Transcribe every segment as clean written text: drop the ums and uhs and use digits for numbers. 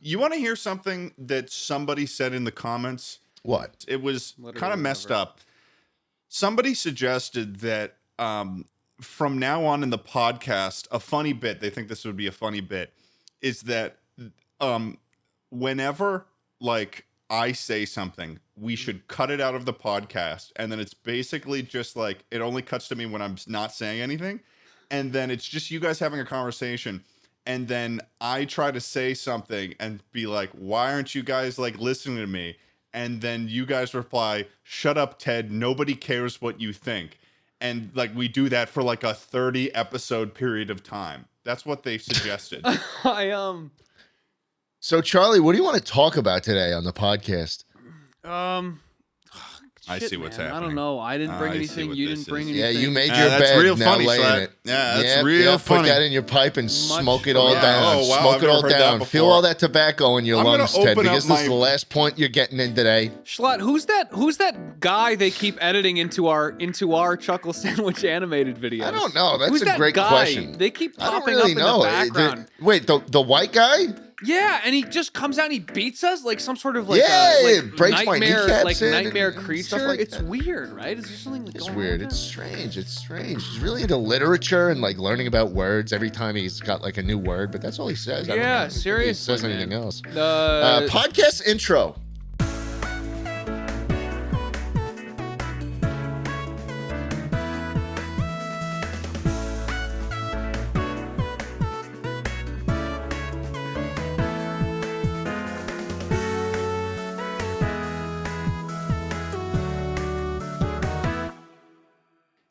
You want to hear something that somebody said in the comments? What? It was kind of messed up. Somebody suggested that from now on in the podcast, a funny bit, they think this would be a funny bit, is that whenever like I say something, we should cut it out of the podcast, and then it's basically just like it only cuts to me when I'm not saying anything, and then it's just you guys having a conversation, and then I try to say something and be like, why aren't you guys like listening to me? And then you guys reply, shut up, Ted, nobody cares what you think. And like we do that for like a 30 episode period of time. That's what they suggested. So Charlie, what do you want to talk about today on the podcast? I see what's happening. I don't know. I didn't bring anything. You didn't bring anything. Yeah, you made your that's bed. Real now funny, lay in Schlatt. it. Yeah, that's real funny. Put that in your pipe and smoke it all Yeah. down. Oh, wow, Smoke I've it all never heard that down. before. Feel all that tobacco in your I'm gonna lungs, Ted, open up because this is my- the last point you're getting in today. Schlatt, who's that guy they keep editing into our Chuckle Sandwich animated videos? I don't know. That's Who's a that great guy? question. They keep I don't popping really up know. in the background. Wait, the white guy? Yeah, and he just comes out and he beats us like some sort of like it breaks my nightmare, kneecaps in nightmare and creature. stuff like It's that. weird, right? Is there something like It's going weird. on It's strange. It's strange. He's really into literature and like learning about words every time he's got like a new word, but that's all he says. I don't Yeah, know. I don't think seriously, he says man. anything else. there? Podcast intro.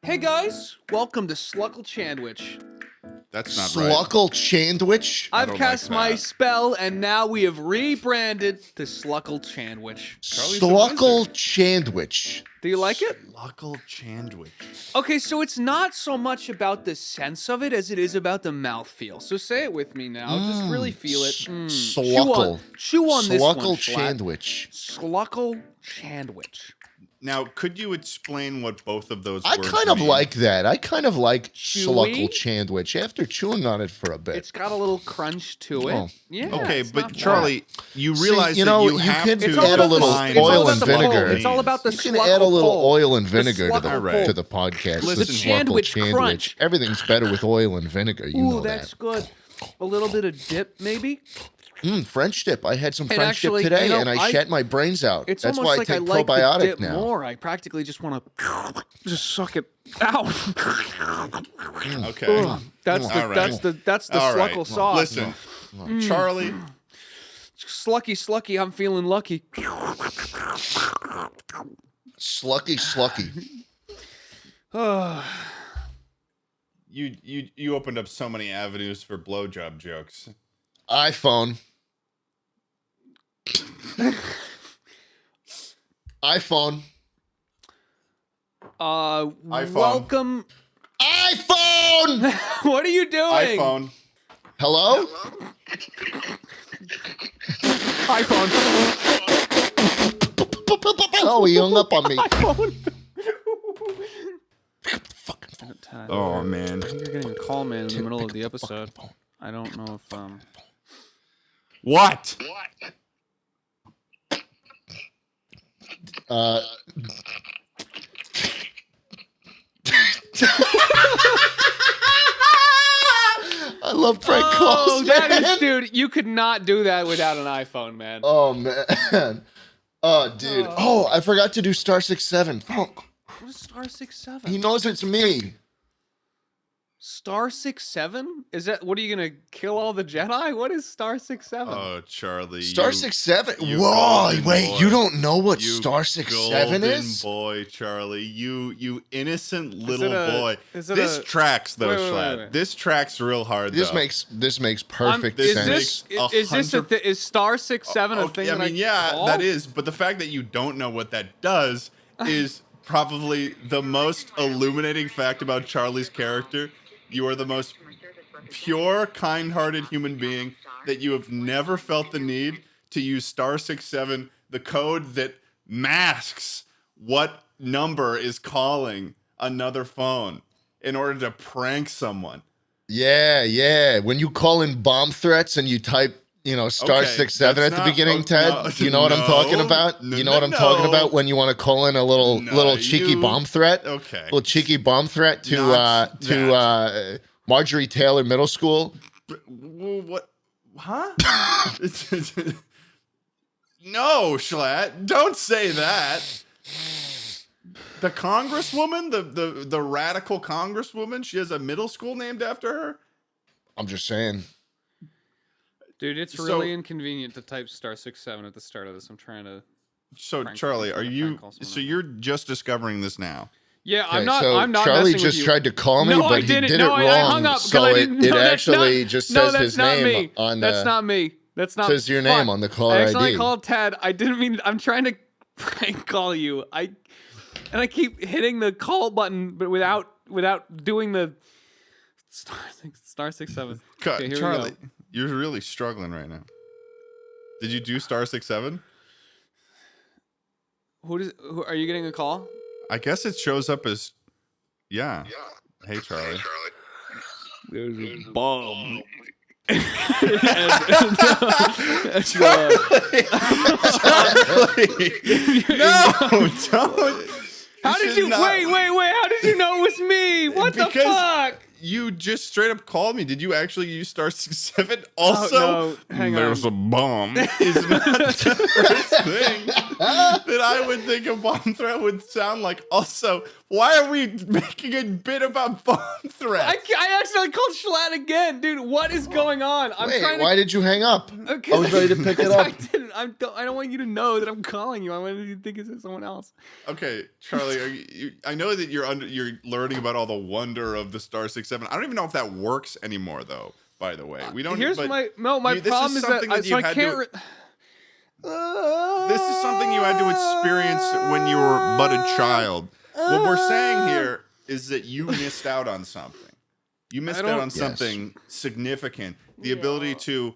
Hey guys, welcome to Schluckle Sandwich. That's not right. Sluckle Sandwich. I've don't cast like my that. spell, and now we have rebranded to Schluckle Sandwich. Charlie's a Sluckle Sandwich. Do you like it? Schluckle Sandwich. Okay, so it's not so much about the sense of it as it is about the mouthfeel. So say it with me now. Just really feel it. Sluckle. Chew on this one, Sluckle Schlatt. Sandwich. Schluckle Sandwich. Now, could you explain what both of those I words kind of mean? like that. I kind of like Chewy? Sluckle Sandwich after chewing on it for a bit. It's got a little crunch to it. Oh. Yeah. Okay, it's but not bad. Charlie, you realize you know, that you you have could to It's all add a about little the, it's oil all and about the pull. vinegar. It's all about the You can add a little pull. oil and vinegar to Sluckle to the podcast. Listen, the sandwich Sluckle crunch. Everything's better with oil and vinegar. You Ooh, know that's that. good. A little bit of dip, maybe. French dip. I had some And French actually, dip today, you know, and I shat my brains out. It's That's almost why like I I take like the probiotic dip now. more. I practically just want to just suck it out. Okay. Ugh, that's the All right. that's the All Sluckle right. sauce. Listen, Charlie, Slucky, I'm feeling lucky. Slucky. you opened up so many avenues for blowjob jokes. iPhone. iPhone. Welcome. iPhone. What are you doing? iPhone. Hello? iPhone. Oh, he hung up on me. iPhone. Oh man. You're getting a call, man, in the middle of the episode. I don't know if What? I love prank calls, that man. is, dude, you could not do that without an iPhone, man. Oh man. Oh, dude. Oh, I forgot to do star 67. Fuck. What is star 67? He knows it's me. Star 67? Is that, what are you gonna kill all the Jedi? What is star 67? Oh, Charlie. Star you- 67. you Whoa, golden wait, boy. you don't know what You star 67 golden is? boy, Charlie. You innocent little it a- boy. is it This a- tracks though, Wait, wait, Schlatt. wait. This tracks real hard This though. makes perfect This sense. makes Is star 67 a Okay, thing? I that mean, yeah, call? that is. But the fact that you don't know what that does is probably the most illuminating fact about Charlie's character. You are the most pure, kind-hearted human being that you have never felt the need to use star 67, the code that masks what number is calling another phone in order to prank someone. Yeah. When you call in bomb threats and you type star Okay, 67 at that's the not- beginning, oh, Ted. no, You know what I'm talking no, about? no, You know no, what I'm talking no. about when you want to call in a little cheeky you- bomb threat? Okay. Little cheeky bomb threat Not to Marjorie Taylor Middle School. What? Huh? No, Schlatt, don't say that. The congresswoman, the radical congresswoman, she has a middle school named after her. I'm just saying. Dude, it's So- really inconvenient to type star 67 at the start of this. I'm trying to. So, Prank- Charlie, I'm are trying to you? prank call someone So right you're just discovering this now? Yeah, Okay, I'm not. so I'm not Charlie messing just with you. tried to call me, No, but I he didn't. did No, it wrong. I hung up because so I didn't. it No, that's actually not, just no, says that's his not name me. on That's the. not me. That's not. Says your fuck. name on the caller I accidentally ID. called Ted. I didn't mean. I'm trying to prank call you. I keep hitting the call button, but without doing the star 67. Cut, Okay, here Charlie, we go. you're really struggling right now. Did you do star 67? Who are you getting a call? I guess it shows up as, yeah. Hey, Charlie. There's a bomb. No, don't. How did you? Wait! How did you know it was me? What the Because fuck? You just straight up called me. Did you actually use star 67? Also, no, hang there's on. a bomb. Is not the first thing that I would think a bomb threat would sound like. Also, why are we making a bit about bomb threats? I accidentally called Schlatt again, dude. What is going on? I'm Wait, trying to. why did you hang up? Okay, I was ready to pick it up. I didn't. I don't want you to know that I'm calling you. I wanted you to think it's someone else. Okay, Charlie, I know that you're learning about all the wonder of the star 67. I don't even know if that works anymore, though. By the way, we don't. Here's but my this problem is that something so you I had can't. to- This is something you had to experience when you were but a child. What we're saying here is that you missed out on something. You missed out on something significant. The ability to,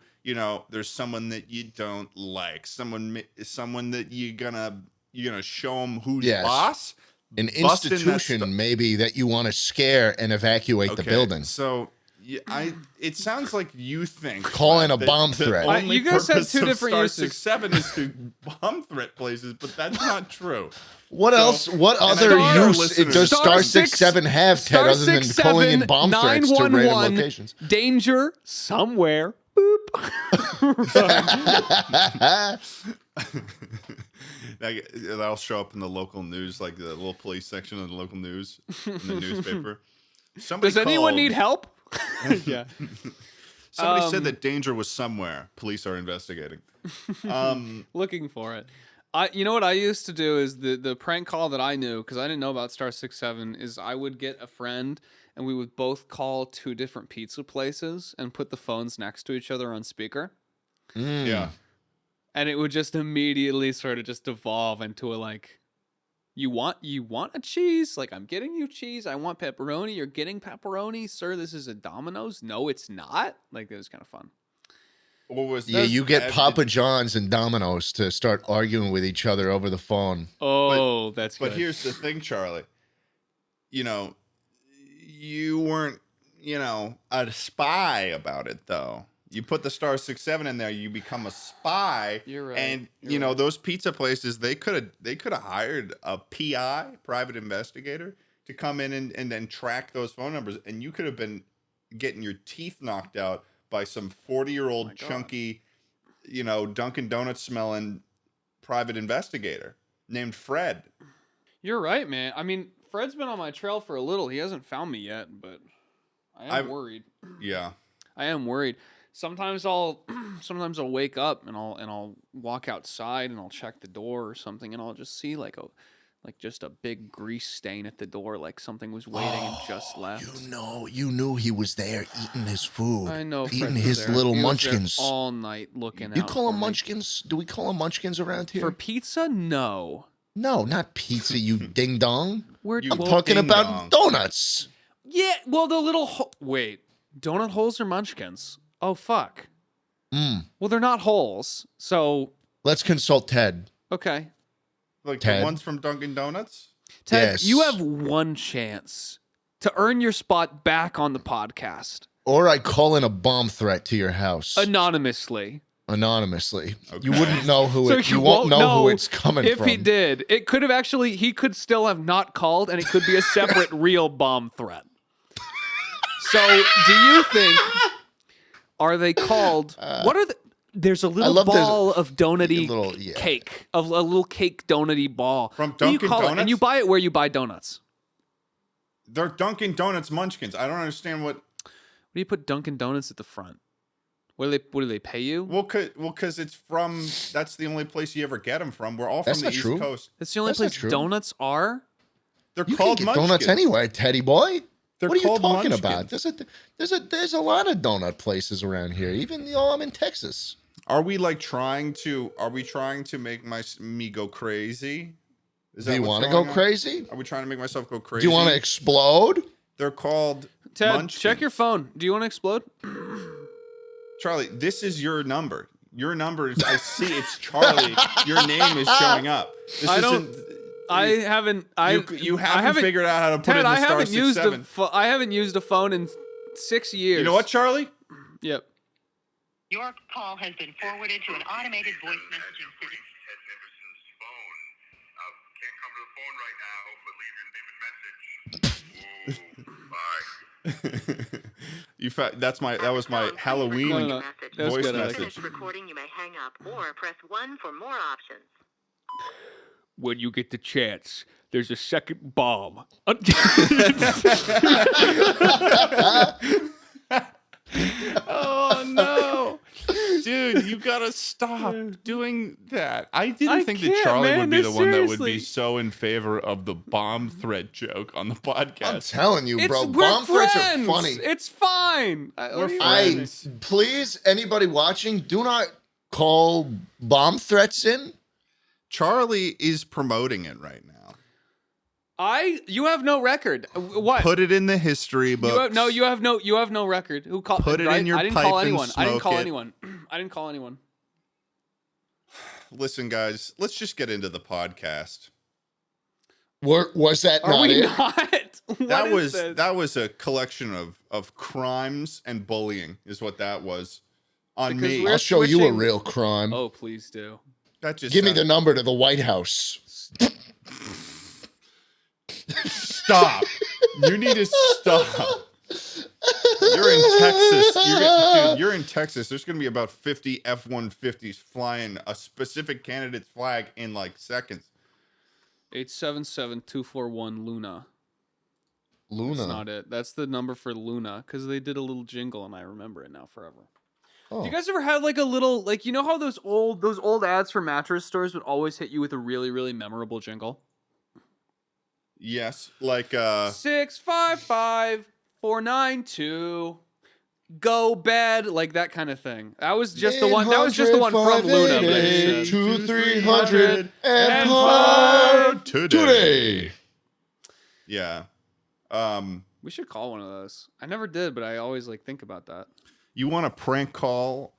there's someone that you don't like, someone that you're gonna show them who's boss. An Bust in that institution, maybe, that you want to scare and evacuate the building. So, it sounds like you think Call in a that bomb the threat. only You guys have purpose two of different star uses. 67 is to bomb threat places, but that's not true. What else? What other Star use listeners- does Star star 67 have, Ted, Star other than calling in 67 bomb threats to random 911 locations? Danger somewhere. Boop. That'll show up in the local news, like the little police section of the local news in the newspaper. Somebody Does anyone called. need help? Yeah. Somebody said that danger was somewhere. Police are investigating. Looking for it. You know what I used to do is the prank call that I knew, because I didn't know about star 67, is I would get a friend and we would both call two different pizza places and put the phones next to each other on speaker. Yeah. And it would just immediately sort of just devolve into a like, you want a cheese? Like, I'm getting you cheese. I want pepperoni. You're getting pepperoni. Sir, this is a Domino's. No, it's not. Like, it was kind of fun. What was Yeah, you get Papa John's and Domino's to start arguing with each other over the phone. Oh, that's good. But here's the thing, Charlie. You weren't, a spy about it, though. You put the star 67 in there, you become a spy. You're right. And You're right. those pizza places, they could have hired a PI, private investigator, to come in and then track those phone numbers, and you could have been getting your teeth knocked out by some 40-year-old chunky, Dunkin' Donuts smelling private investigator named Fred. You're right, man. I mean, Fred's been on my trail for a little. He hasn't found me yet, but I am worried. Yeah. I am worried. Sometimes I'll wake up and I'll walk outside and I'll check the door or something and I'll just see like just a big grease stain at the door, like something was waiting and just left. You knew he was there eating his food. I know. Fred Eating was his there. little He was there munchkins. all night looking. You out call for them me. munchkins? Do we call them munchkins around here? For pizza? No. No, not pizza, you ding dong. We're You I'm Well, talking ding about dong. donuts. yeah. Well, the little wait, donut holes or munchkins? Oh fuck. Well, they're not holes, so Let's consult Ted. okay. Like Ted? the ones from Dunkin' Donuts? Ted, Yes. you have one chance to earn your spot back on the podcast Or I call in a bomb threat to your house. anonymously. anonymously. Okay. You wouldn't know who So it. You won't know who it's coming if from. he did. It could have actually. He could still have not called, and it could be a separate real bomb threat. So, do you think? Are they called? What are the? There's a little ball of donutty cake, of a little cake donutty ball. From What do you Dunkin' call it? Donuts? And you buy it where you buy donuts. They're Dunkin' Donuts munchkins. I don't understand what. What do you put Dunkin' Donuts at the front? What do they pay you? Well, cause it's from. That's the only place you ever get them from. We're all from That's the not East true. Coast. That's the only That's not place true. donuts are. They're You can called get munchkins. donuts anywhere, Teddy boy. They're What are you called talking munchkins. about? There's a lot of donut places around here. Even I'm in Texas. Are we like trying to? Are we trying to make me go crazy? Is Do you what's want to going go on? crazy? Are we trying to make myself go crazy? Do you want to explode? They're called Ted, munchkins. check your phone. Do you want to explode? Charlie, this is your number. Your number is. I see it's Charlie. Your name is showing up. This I don't- isn't- I haven't. You haven't figured out how to put Ted, in the I star haven't used 67. I haven't used a phone in 6 years. You know what, Charlie? Yep. Your call has been forwarded to an automated voice messaging system. Ted Nivison's phone. Can't come to the phone right now, but leave your name and message. Ooh, bye. That was my Halloween No. That was voice good, I like To message. finish recording, you may hang up or press 1 for more options. When you get the chance, there's a second bomb. Oh no, dude! You gotta stop doing that. I didn't think that can't, Charlie man. would be the one that would Seriously. be so in favor of the bomb threat joke on the I'm podcast. telling you, bro. we're Bomb threats are friends. funny. It's fine. We're I please, anybody watching, do not call bomb threats in. Charlie is promoting it right now. You have no record. What? Put it in the history books. You have no record. Who called? Put it in your I didn't pipe call and anyone. I didn't smoke call it. anyone. I didn't call anyone. Listen, guys, let's just get into the podcast. Was that Are not we it? not? What is this? That was a collection of crimes and bullying, is what that was on Because me. we're I'll show you a switching- real crime. Oh, please do. That just Give me the sounded- number to the White House. Stop. You need to stop. You're in Texas. You're in Texas. There's going to be about 50 F-150s flying a specific candidate's flag in like seconds. 877-241 Luna. Luna. That's not it. That's the number for Luna because they did a little jingle and I remember it now forever. Oh. Do you guys ever have like a little like you know how those old ads for mattress stores would always hit you with a really really memorable jingle? Yes, like 655-492 go bed like that kind of thing. That was just the one. That was just the one from Luna. But it said 2-300 Empire today. Yeah. we should call one of those. I never did, but I always like think about that. You want to prank call?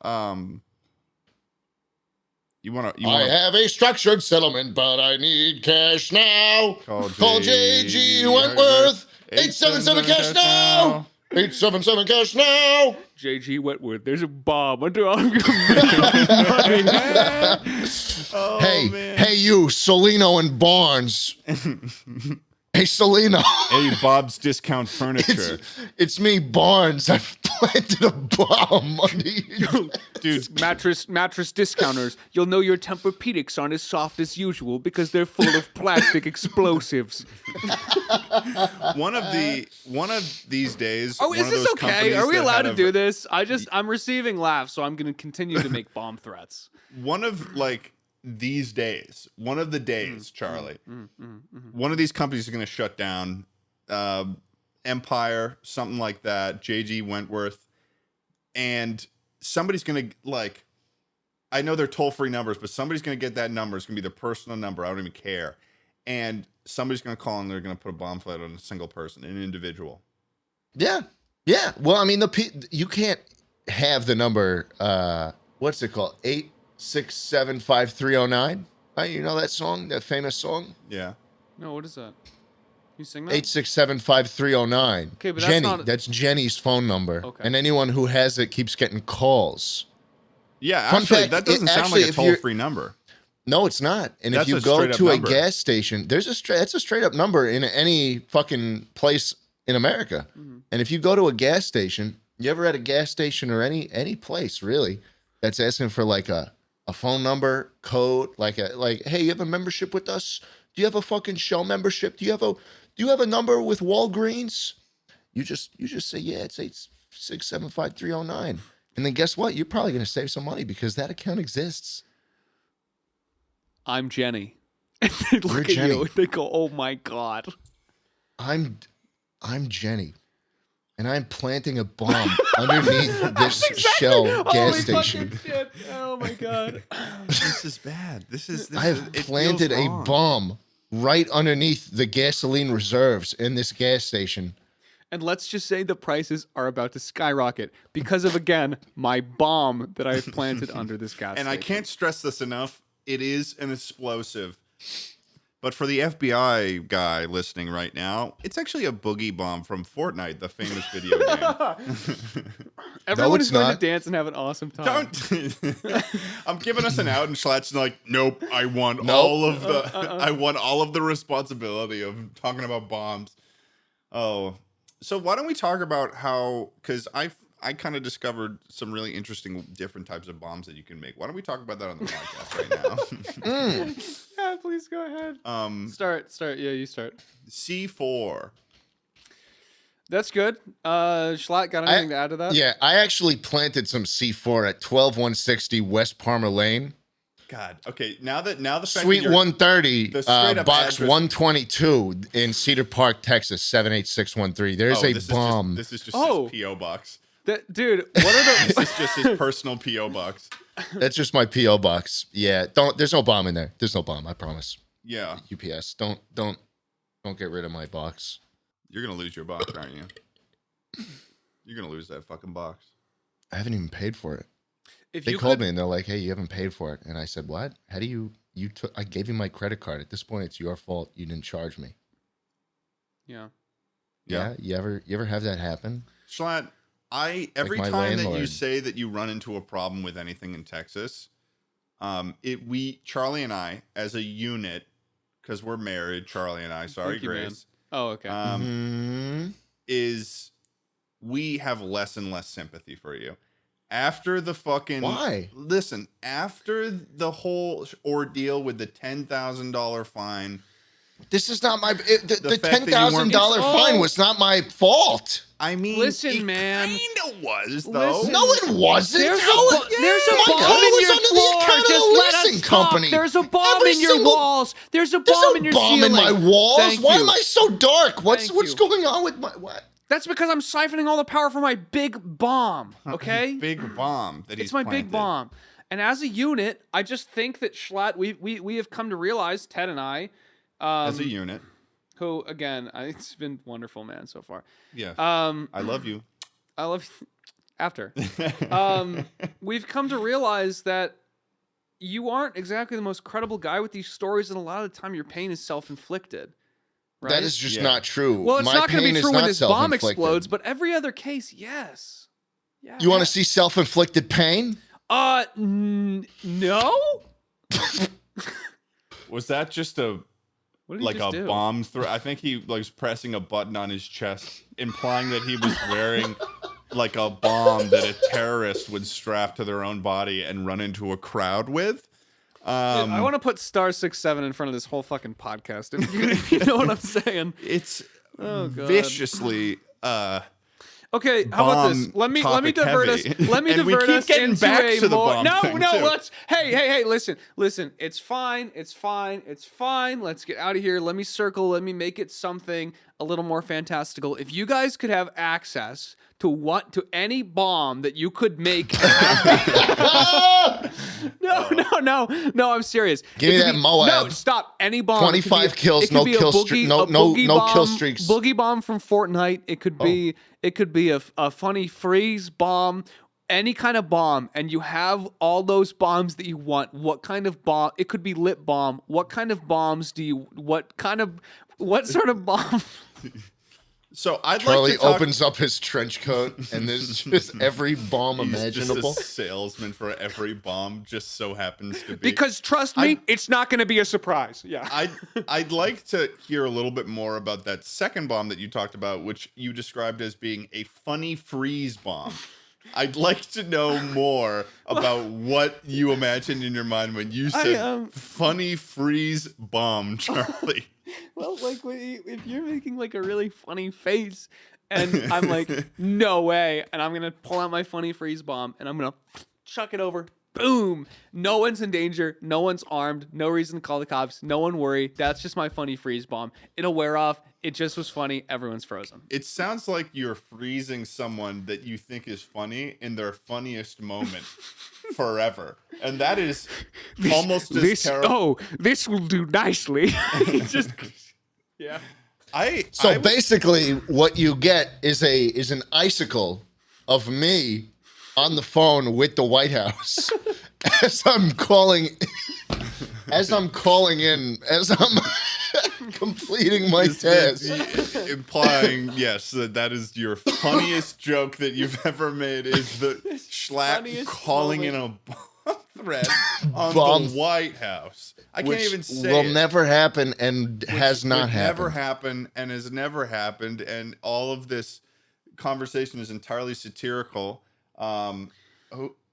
You want to? I have a structured settlement, but I need cash now. Call JG Wentworth. 877 cash now. 877 cash now. JG Wentworth, there's a bomb under our Hey, you, Solino and Barnes. Hey, Solino. Hey, Bob's Discount Furniture. It's me, Barnes. I've planted a bomb under you. Dude, mattress discounters. You'll know your Tempur-Pedics aren't as soft as usual because they're full of plastic explosives. one of these days. Oh, one is of this those okay? companies Are we that allowed had to do this? I'm receiving laughs, so I'm going to continue to make bomb threats. One of like these days, one of the days, Charlie. One of these companies is going to shut down. Empire, something like that. JG Wentworth, and somebody's going to like. I know they're toll-free numbers, but somebody's going to get that number. It's going to be their personal number. I don't even care. And somebody's going to call and they're going to put a bomb threat on a single person, an individual. Yeah. Well, I mean, you can't have the number. What's it called? 8675309. Right? You know that song, that famous song. Yeah. No, what is that? You sing that? 8675309. Okay, but that's Jenny. not- That's Jenny's phone number. Okay. And anyone who has it keeps getting calls. Yeah, Fun actually, fact, that doesn't sound actually, like a if you're- toll-free number. No, it's not. And That's if you a go straight-up to a number. gas station, that's a straight up number in any fucking place in America. And if you go to a gas station, you ever at a gas station or any place really that's asking for like a phone number, code, like hey, you have a membership with us? Do you have a fucking Shell membership? Do you have a number with Walgreens? You just say, yeah, it's 8675309. And then guess what? You're probably gonna save some money because that account exists. I'm Jenny. And they look at Jenny. you and they go, "Oh my god." I'm Jenny, and I'm planting a bomb underneath this Shell gas Holy station. fucking shit. Oh my god. This is bad. I have planted a bomb right underneath the gasoline reserves in this gas station. And let's just say the prices are about to skyrocket because of, again, my bomb that I've planted under this gas And station. I can't stress this enough. It is an explosive. But for the FBI guy listening right now, it's actually a boogie bomb from Fortnite, the famous video game. Everyone it's is going not. to dance and have an awesome time. Don't. I'm giving us an out, and Schlatt's like, nope. I want all of the. I want all of the responsibility of talking about bombs. Oh, so why don't we talk about how? Because I kind of discovered some really interesting different types of bombs that you can make. Why don't we talk about that on the podcast right now? Yeah, please go ahead. Start. Yeah, you start. C4. That's good. Schlatt, got anything to add to that? Yeah, I actually planted some C4 at 12160 West Palmer Lane. God. Okay. Now the fact Suite that you're, 130, the straight up box address- 122 in Cedar Park, Texas, 78613. There's a this bomb. This is just Oh. his PO box. Dude, what are the... This is just his personal PO box. That's just my PO box. Yeah, there's no bomb in there. There's no bomb, I promise. Yeah. UPS, don't get rid of my box. You're gonna lose your box, aren't you? You're gonna lose that fucking box. I haven't even paid for it. If They you called could- me and they're like, "Hey, you haven't paid for it." And I said, "What? How do you took? I gave you my credit card. At this point, it's your fault. You didn't charge me." Yeah. Yeah. You ever have that happen? Schlatt, every my time that you landlord. say that you run into a problem with anything in Texas, Charlie and I, as a unit, because we're married, Charlie and I, sorry, Thank you, man. Grace, Oh, okay. is we have less and less sympathy for you. After the fucking Why? Listen, after the whole ordeal with the $10,000 fine, This is not my. The fact that you weren't- $10,000 It's fine all- was not my fault. I mean, Listen, it man. kind of was though. Listen. No, it wasn't. There's How- a my bomb car in was your under the floor. account of Just the let us leasing talk. company. There's a bomb Every in your single- walls. There's a There's bomb no in your bomb ceiling. in my walls. Thank Why you. am I so dark? What's Thank you. going on with my what? That's because I'm siphoning all the power from my big bomb. Okay. Big bomb that he's It's my planted. big bomb. And as a unit, I just think that Schlatt, we have come to realize, Ted and I, As a unit. who again, it's been wonderful, man, so far. Yeah. I love you. love you after. We've come to realize that you aren't exactly the most credible guy with these stories, and a lot of the time your pain is self-inflicted. Right? That is just Yeah. not true. well, it's my not going to pain be is true when not this bomb self-inflicted. explodes, but every other case, yes. Yeah. You want to see self-inflicted pain? No. Was that just a What did he like just a do? bomb throw? I think he was pressing a button on his chest, implying that he was wearing like a bomb that a terrorist would strap to their own body and run into a crowd with. I want to put star 67 in front of this whole fucking podcast. If you know what I'm saying. It's Oh, God. viciously Okay, how about this? bomb Let me topic divert heavy. us. Let me And we divert keep us getting into back a to the more. bomb No, thing, no. too. Let's. Hey. Listen. It's fine. It's fine. Let's get out of here. Let me circle. Let me make it something a little more fantastical. If you guys could have access to any bomb that you could make. No. I'm serious. Give It me could that be- Moab. No, stop. Any bomb. It could be 25 kills, it could no be a kill boogie- streak- a no boogie kill bomb- streaks. Boogie bomb from Fortnite. It could be. It could be a funny freeze bomb. Any kind of bomb, and you have all those bombs that you want. What kind of bomb? It could be lip bomb. What kind of bombs do you? What sort of bomb? So I'd Charlie like to talk. opens up his trench coat, and there's just every bomb He's imaginable. just a salesman for every bomb. Just so happens to be. Because trust me, it's not going to be a surprise. Yeah. I'd like to hear a little bit more about that second bomb that you talked about, which you described as being a funny freeze bomb. I'd like to know more about what you imagined in your mind when you said funny freeze bomb, Charlie. Well, like if you're making like a really funny face, and I'm like, no way, and I'm gonna pull out my funny freeze bomb, and I'm gonna chuck it over. Boom! No one's in danger. No one's armed. No reason to call the cops. No one worry. That's just my funny freeze bomb. It'll wear off. It just was funny. Everyone's frozen. It sounds like you're freezing someone that you think is funny in their funniest moment forever. And that is almost as terrible. Oh, this will do nicely. Just, yeah. Basically, what you get is an icicle of me on the phone with the White House as I'm calling in, as I'm completing my task. Implying, yes, that is your funniest joke that you've ever made is the Schlatt calling in a bomb threat on the White House. I can't even say will never happen and has not happened. Never happened and has never happened. And all of this conversation is entirely satirical.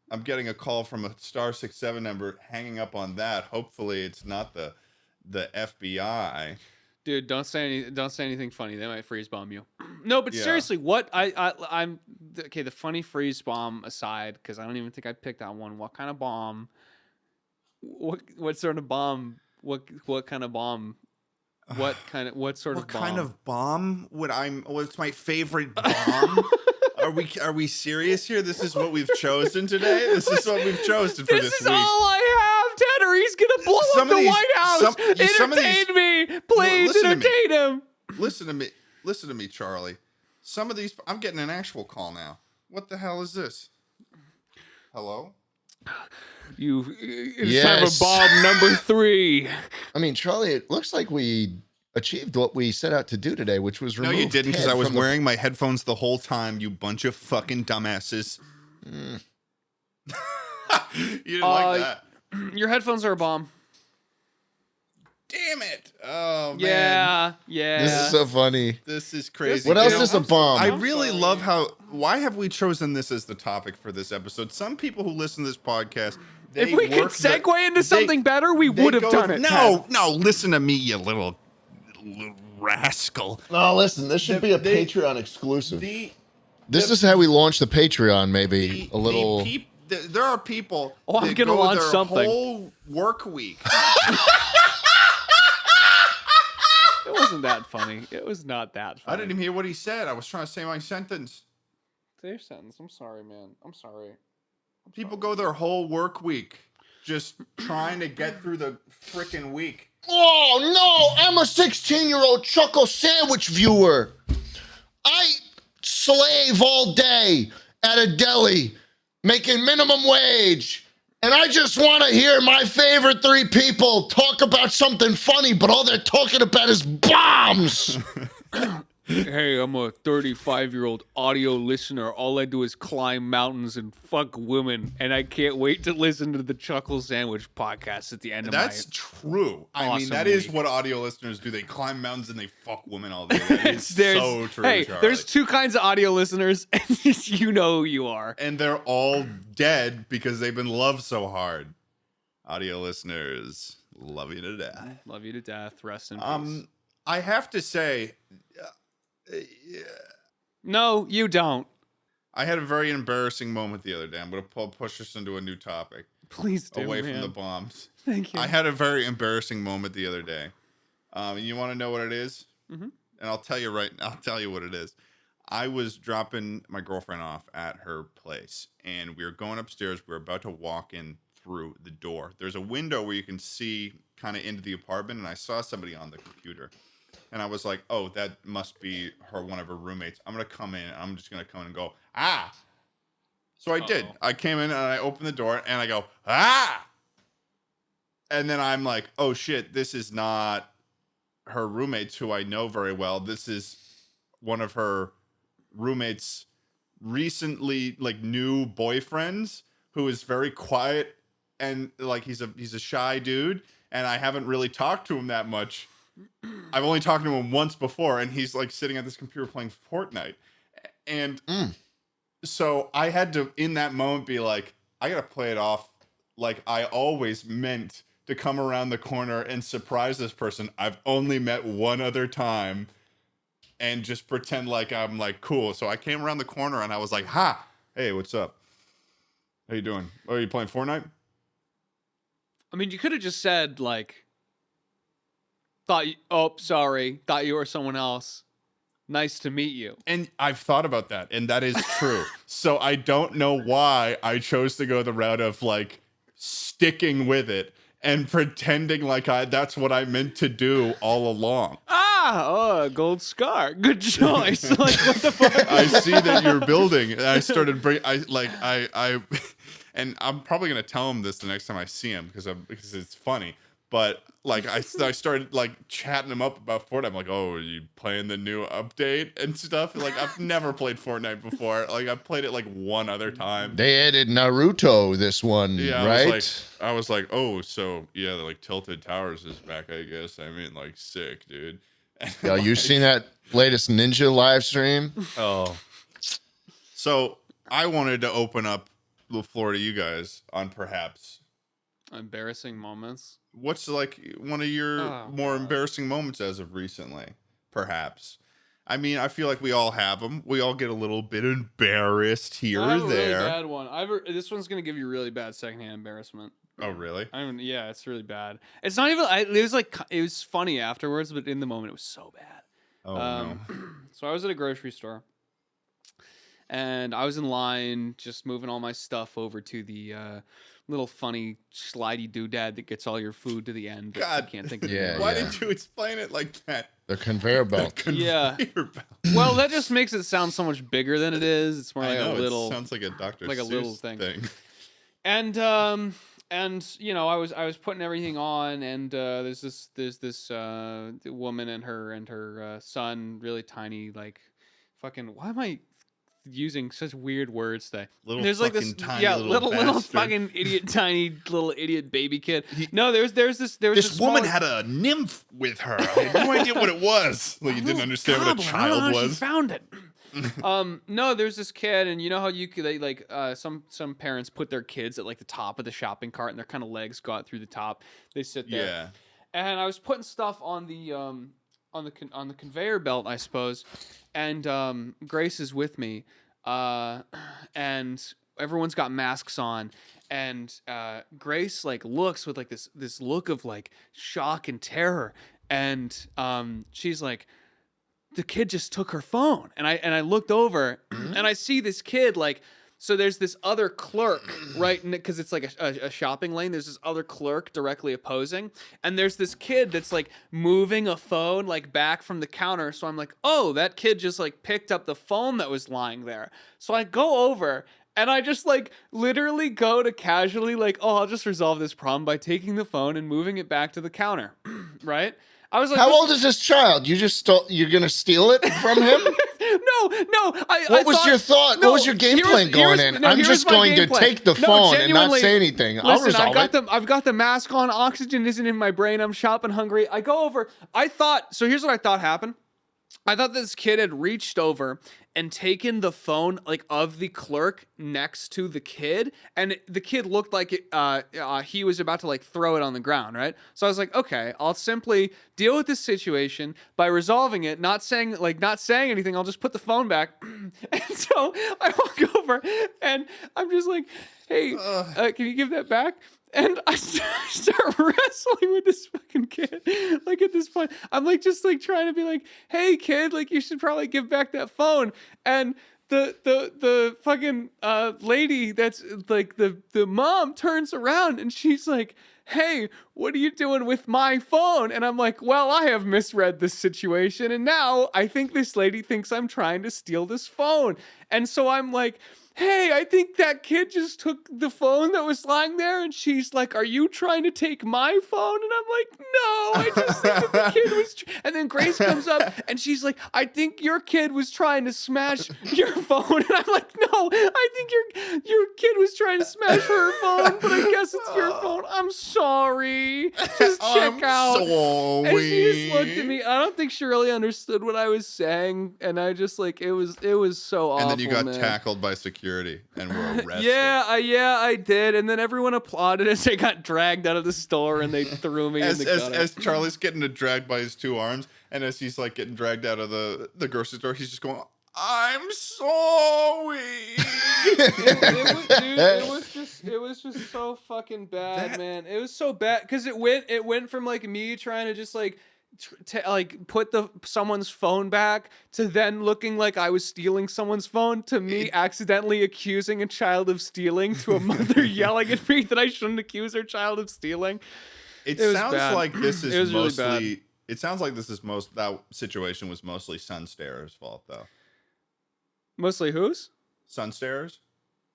I'm getting a call from a *67 number. Hanging up on that. Hopefully, it's not the FBI. Dude, don't say anything funny. They might freeze bomb you. No, but seriously, what I'm okay. The funny freeze bomb aside, because I don't even think I picked that one. What kind of bomb? What sort of bomb? What kind of bomb? What sort of bomb? What kind of bomb would what's my favorite bomb? Are we serious here? This is what we've chosen today? This is what we've chosen for this week. This is all I have, Ted, or he's going to blow up the White House. Entertain me. Please entertain him. Listen to me, Charlie. Some of these, I'm getting an actual call now. What the hell is this? Hello? It's time for bomb number 3. I mean, Charlie, it looks like we achieved what we set out to do today, which was remove. No, you didn't, because I was wearing my headphones the whole time. You bunch of fucking dumbasses. You didn't like that. Your headphones are a bomb. Damn it! Oh man. Yeah. This is so funny. This is crazy. What else is a bomb? I really love why have we chosen this as the topic for this episode? Some people who listen to this podcast, if we could segue into something better, we would have done it. No, listen to me, you little rascal. No, listen, this should be a Patreon exclusive. This is how we launch the Patreon, maybe a little. There are people I'm going to launch something. Whole work week. It wasn't that funny. It was not that funny. I didn't even hear what he said. I was trying to say my sentence. Say your sentence. I'm sorry, man. I'm sorry. People go their whole work week just trying to get through the frickin' week. Oh, no, I'm a 16-year-old Chuckle Sandwich viewer. I slave all day at a deli, making minimum wage. And I just want to hear my favorite 3 people talk about something funny, but all they're talking about is bombs. Hey, I'm a 35-year-old audio listener. All I do is climb mountains and fuck women, and I can't wait to listen to the Chuckle Sandwich podcast at the end of my That's true. I mean, that is what audio listeners do. They climb mountains and they fuck women all day. It's so true, Hey, Charlie. there's 2 kinds of audio listeners, and you know who you are. And they're all dead because they've been loved so hard. Audio listeners, love you to death. Love you to death. Rest in peace. I have to say... No, you don't. I had a very embarrassing moment the other day. I'm going to push us into a new topic. Please do, away from the bombs. Thank you. I had a very embarrassing moment the other day. You want to know what it is? Mm-hmm. And I'll tell you what it is. I was dropping my girlfriend off at her place, and we were going upstairs. We were about to walk in through the door. There's a window where you can see kind of into the apartment, and I saw somebody on the computer. And I was like, oh, that must be one of her roommates. I'm going to come in. I'm just going to come in and go, ah. So I did. I came in and I opened the door and I go, ah. And then I'm like, oh, shit, this is not her roommates who I know very well. This is one of her roommates recently like new boyfriends who is very quiet and like he's a shy dude, and I haven't really talked to him that much. I've only talked to him once before, and he's like sitting at this computer playing Fortnite. And so I had to in that moment be like, I gotta play it off like I always meant to come around the corner and surprise this person I've only met one other time, and just pretend like I'm like cool. So I came around the corner and I was like, "Ha, hey, what's up? How you doing? Oh, are you playing Fortnite?" I mean, you could have just said like, thought you were someone else. Nice to meet you. And I've thought about that, and that is true. So I don't know why I chose to go the route of like sticking with it and pretending like that's what I meant to do all along. A gold scar. Good choice. Like, what the fuck? I see that you're building, and I started and I'm probably gonna tell him this the next time I see him because it's funny. But like I started like chatting him up about Fortnite. I'm like, oh, are you playing the new update and stuff? Like I've never played Fortnite before. Like I've played it like one other time. They added Naruto this one, Yeah, right? I was like, oh, so yeah, like Tilted Towers is back, I guess. I mean, like sick, dude. Yo, you seen that latest Ninja live stream? Oh. So I wanted to open up the floor to you guys on perhaps Embarrassing moments. what's like one of your more embarrassing moments as of recently, perhaps. I mean, I feel like we all have them. We all get a little bit embarrassed here I have or a really there. bad one. This one's gonna give you really bad secondhand embarrassment. Oh, really? I mean, yeah, it's really bad. It's not even. It was funny afterwards, but in the moment, it was so bad. Oh, no. So I was at a grocery store, and I was in line, just moving all my stuff over to the little funny slidey doodad that gets all your food to the end. God. I can't think of Yeah, it. Why did you explain it like that? The conveyor belt. Yeah. Conveyor belt. Well, that just makes it sound so much bigger than it is. It's more I like know, a little. it sounds like a Dr. like a Seuss little thing. thing. And you know, I was putting everything on, and there's this woman and her son, really tiny, like fucking. Why am I using such weird words today? Little there's like this, fucking tiny little bastard. fucking idiot, tiny little idiot baby kid. No, there was this This woman small- had a nymph with her. I had no idea what it was. Like you didn't understand what a Gobbler. I don't know child how she was. found it. No, there's this kid, and you know how they like some parents put their kids at like the top of the shopping cart, and their kind of legs go out through the top. They sit there. Yeah. And I was putting stuff on the conveyor belt, I suppose, and Grace is with me, and everyone's got masks on, and Grace like looks with like this look of like shock and terror, and she's like, the kid just took her phone. And I looked over and I see this kid like, so there's this other clerk, right? Because it's like a shopping lane. There's this other clerk directly opposing. And there's this kid that's like moving a phone like back from the counter. So I'm like, oh, that kid just like picked up the phone that was lying there. So I go over and I just like literally go to casually like, oh, I'll just resolve this problem by taking the phone and moving it back to the counter, right? I was like, How old is this child? You're gonna steal it from him? No. What was your thought? No, what was your game plan going in? I'm just going to take the phone and not say anything. I'll resolve it. I've got the mask on. Oxygen isn't in my brain. I'm shopping hungry. I go over. So here's what I thought happened. I thought this kid had reached over and taken the phone like of the clerk next to the kid, and the kid looked like he was about to like throw it on the ground, right? So I was like, okay, I'll simply deal with this situation by resolving it, not saying anything. I'll just put the phone back. And so I walk over and I'm just like, hey, can you give that back? And I start wrestling with this fucking kid. Like at this point, I'm like just like trying to be like, "Hey kid, like you should probably give back that phone." And the fucking lady that's like the mom turns around and she's like, "Hey, what are you doing with my phone?" And I'm like, "Well, I have misread this situation, and now I think this lady thinks I'm trying to steal this phone." And so I'm like, hey, I think that kid just took the phone that was lying there. And she's like, are you trying to take my phone? And I'm like, no, I just think that the kid was. And then Grace comes up and she's like, I think your kid was trying to smash your phone. And I'm like, no, I think your kid was trying to smash her phone, but I guess it's your phone. I'm sorry. Just check out. Sorry. And she just looked at me. I don't think she really understood what I was saying. And I just like, it was so awful. And then you got man. tackled by security and were arrested. Yeah, I did. And then everyone applauded as I got dragged out of the store and they threw me in the gutter. As Charlie's getting dragged by his two arms, and as he's like getting dragged out of the grocery store, he's just going, I'm sorry. It was just so fucking bad, man. It was so bad because it went from like me trying to just like put someone's phone back to then looking like I was stealing someone's phone to me accidentally accusing a child of stealing to a mother yelling at me that I shouldn't accuse her child of stealing. It sounds bad. like this is Really mostly. bad. It sounds like that situation was mostly Sunstarer's fault, though. Mostly whose? Sunstarers?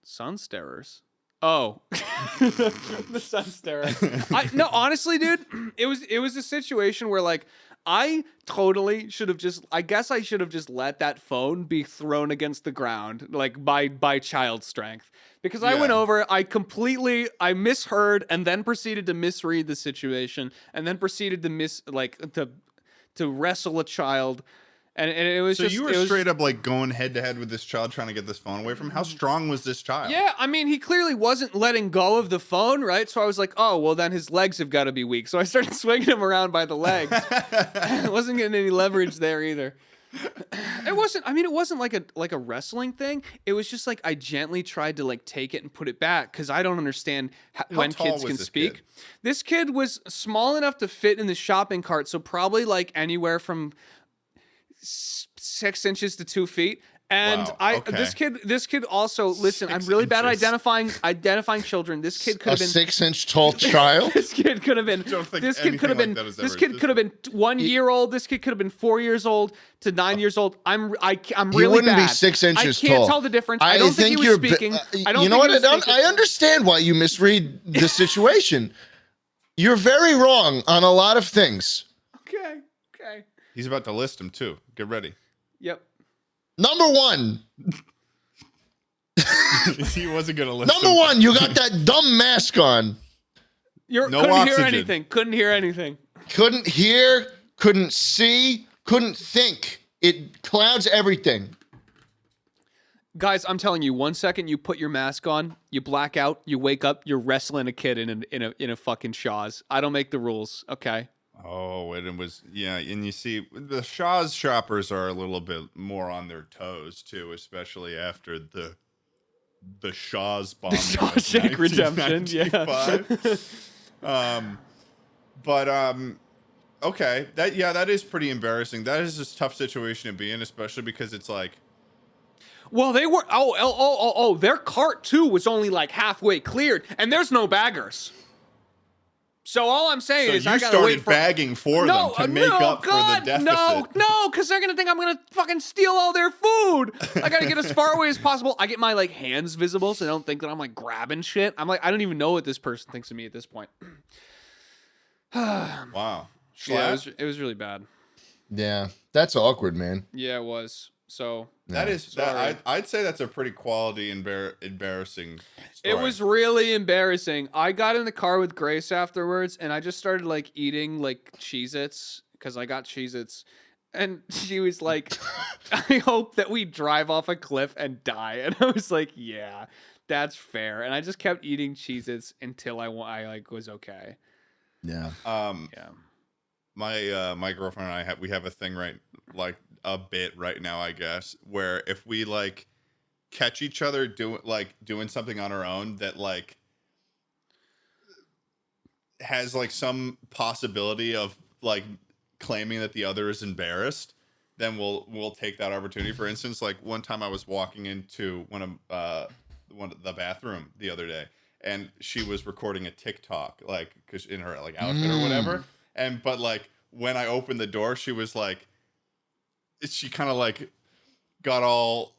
Sunstarers. Oh, the Sunstarer. No, honestly, dude, it was a situation where like I totally should have just. I guess I should have just let that phone be thrown against the ground, like by child strength, because I went over. I misheard and then proceeded to misread the situation and then proceeded to to wrestle a child. And it was so just... you were straight up like going head to head with this child trying to get this phone away from him? How strong was this child? Yeah, I mean, he clearly wasn't letting go of the phone, right? So I was like, oh, well, then his legs have got to be weak. So I started swinging him around by the legs. I wasn't getting any leverage there either. It wasn't like a wrestling thing. It was just like I gently tried to like take it and put it back because I don't understand when tall kids was can this speak. kid? This kid was small enough to fit in the shopping cart, so probably like anywhere from 6 inches to 2 feet. And Wow, okay. this kid also, listen, I'm really bad at identifying children. This kid could A have been 6-inch tall child. This kid could have been. Don't think This kid could have anything been. like that has This ever kid could have been 1 year old. This kid could have been 4 years old to 9 years old. I'm really wouldn't be bad. 6 inches I can't tall. tell the difference. I don't think he was speaking. I don't. You know think what? he was speaking. I understand why you misread the situation. You're very wrong on a lot of things. Okay. He's about to list them too. Get ready. Yep. Number one. He wasn't gonna list Number them. one, you got that dumb mask on. You No couldn't hear oxygen. anything. Couldn't hear anything. Couldn't hear, couldn't see, couldn't think. It clouds everything. Guys, I'm telling you, 1 second you put your mask on, you black out, you wake up, you're wrestling a kid in a fucking Shaw's. I don't make the rules, okay? Oh, and it was and you see the Shaw's shoppers are a little bit more on their toes too, especially after the Shaw's bomb. The Shawshank Redemption, Okay, that is pretty embarrassing. That is a tough situation to be in, especially because it's like, Well, they were. Oh! Their cart too was only like halfway cleared, and there's no baggers. So all I'm saying so is, you I gotta started wait for bagging for them to make up for the deficit. No, because they're gonna think I'm gonna fucking steal all their food. I gotta get as far away as possible. I get my like hands visible, so they don't think that I'm like grabbing shit. I'm like, I don't even know what this person thinks of me at this point. Wow, Yeah, Schlatt? it was really bad. Yeah, that's awkward, man. Yeah, it was. So I'd say that's a pretty quality embarrassing story. it was really embarrassing. I got in the car with Grace afterwards, and I just started like eating like Cheez-Its because I got Cheez-Its. And she was like, I hope that we drive off a cliff and die. And I was like, yeah, that's fair. And I just kept eating Cheez-Its until I like was okay. Yeah. Yeah. My girlfriend and I have a thing a bit right now, I guess, where if we like catch each other doing something on our own that like has like some possibility of like claiming that the other is embarrassed, then we'll take that opportunity. For instance, like one time I was walking into one of the bathroom the other day, and she was recording a TikTok, like, cause in her like outfit or whatever. But like when I opened the door, she was like, she kind of like got all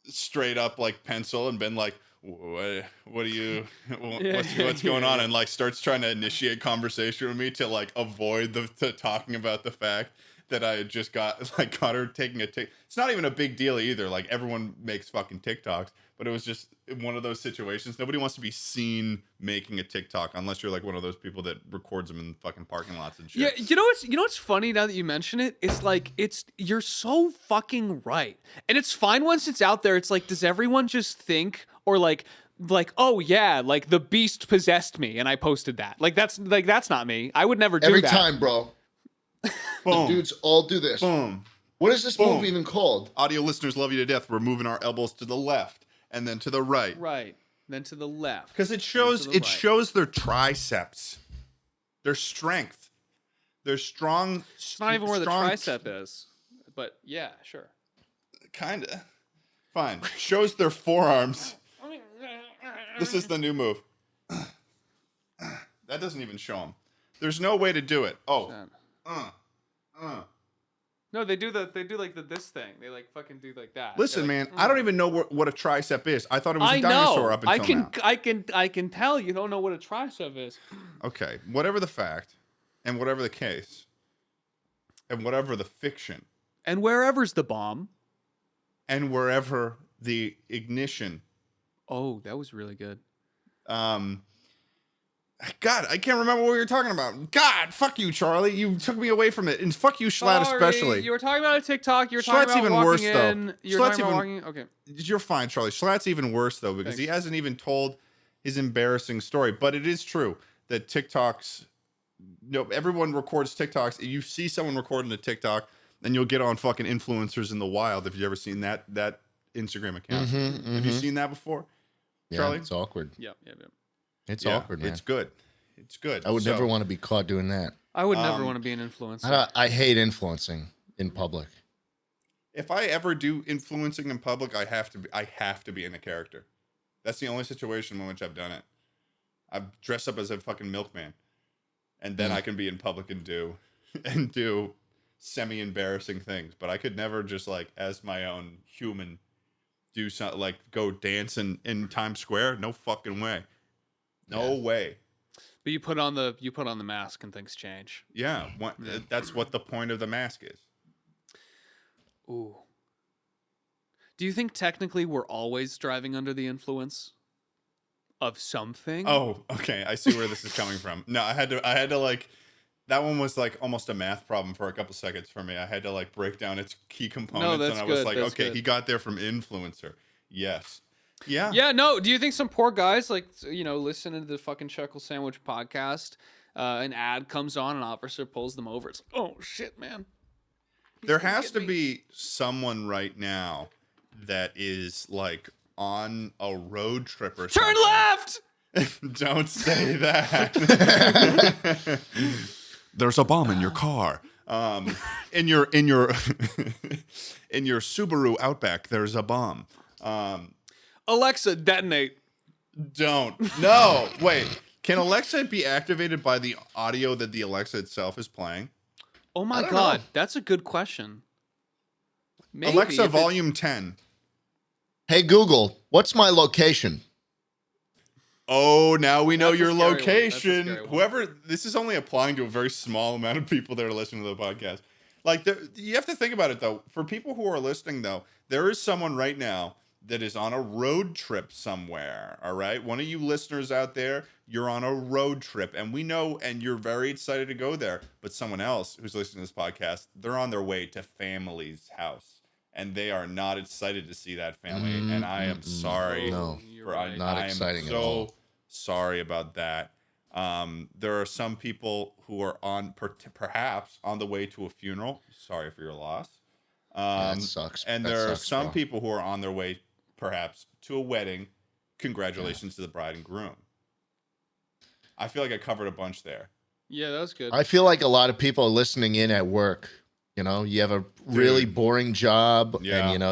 straight up like pencil and been like, what do you what's going on, and like starts trying to initiate conversation with me to like avoid the talking about the fact that I had just got her taking a tick. It's not even a big deal either. Like everyone makes fucking TikToks, but it was just one of those situations. Nobody wants to be seen making a TikTok unless you're like one of those people that records them in fucking parking lots and shit. Yeah, you know what's funny now that you mention it? It's like you're so fucking right. And it's fine once it's out there. It's like, does everyone just think or like oh yeah, like the beast possessed me and I posted that. Like that's not me. I would never do Every that. time, bro. Boom. The dudes all do this. Boom. What is this Boom. move even called? Audio listeners love you to death. We're moving our elbows to the left and then to the right. Right. Then to the left. Because it shows shows their triceps, their strength, their strong. It's not even where the tricep is. But yeah, sure. Kinda. Fine. Shows their forearms. This is the new move. That doesn't even show them. There's no way to do it. Oh. No, they do like this thing. They like fucking do like that. Listen, like, man, I don't even know what a tricep is. I thought it was a dinosaur up until now. I can tell you don't know what a tricep is. Okay, whatever the fact, and whatever the case, and whatever the fiction, And wherever's the bomb. and wherever the ignition. Oh, that was really good. God, I can't remember what we were talking about. God, fuck you, Charlie. You took me away from it. And fuck you, Schlatt, especially. You were talking about a TikTok. You were Schlatt's talking about even walking worse, though. in. You were Schlatt's talking about even- walking. Okay. You're fine, Charlie. Schlatt's even worse, though, because he Thanks. hasn't even told his embarrassing story. But it is true that TikToks, everyone records TikToks. You see someone recording a TikTok, and you'll get on fucking influencers in the wild. If you've ever seen that Instagram account. Have you seen that before, Yeah, Charlie? it's awkward. Yep. It's Yeah, awkward, man. It's good. It's good. I would So, never want to be caught doing that. I would never want to be an influencer. I hate influencing in public. If I ever do influencing in public, I have to be in a character. That's the only situation in which I've done it. I've dressed up as a fucking milkman, and then I can be in public and do semi-embarrassing things. But I could never just like as my own human do something like go dance in Times Square. No fucking way. No way. But you put on the mask and things change. Yeah, that's what the point of the mask is. Ooh. Do you think technically we're always driving under the influence of something? Oh, okay. I see where this is coming from. No, I had to like, that one was like almost a math problem for a couple seconds for me. I had to like break down its key components, that's and I was good, like, that's okay, good. he got there from influencer. Yes. Yeah. Yeah, no. Do you think some poor guys, like, listening to the fucking Chuckle Sandwich podcast, an ad comes on, an officer pulls them over. It's like, oh, shit, man. There has to be someone right now that is like on a road trip or something. Turn left! Don't say that. There's a bomb in your car. In your in your Subaru Outback, there's a bomb. Alexa, detonate. Don't. No. Wait. Can Alexa be activated by the audio that the Alexa itself is playing? Oh my don't God, know. that's a good question. Maybe Alexa, if volume 10. Hey, Google, what's my location? Oh, now we know That's a your scary one. That's a location. scary one. Whoever, this is only applying to a very small amount of people that are listening to the podcast. Like, you have to think about it, though. For people who are listening, though, there is someone right now that is on a road trip somewhere, all right? One of you listeners out there, you're on a road trip, and we know, and you're very excited to go there, but someone else who's listening to this podcast, they're on their way to family's house, and they are not excited to see that family, and I am sorry. No, You're right. not I am exciting at so all. sorry about that. There are some people who are perhaps on the way to a funeral. Sorry for your loss. That sucks. And That there are sucks, some bro. people who are on their way, perhaps, to a wedding. Congratulations to the bride and groom. I feel like I covered a bunch there. Yeah, that was good. I feel like a lot of people are listening in at work. You have a really Dude. boring job, Yeah. and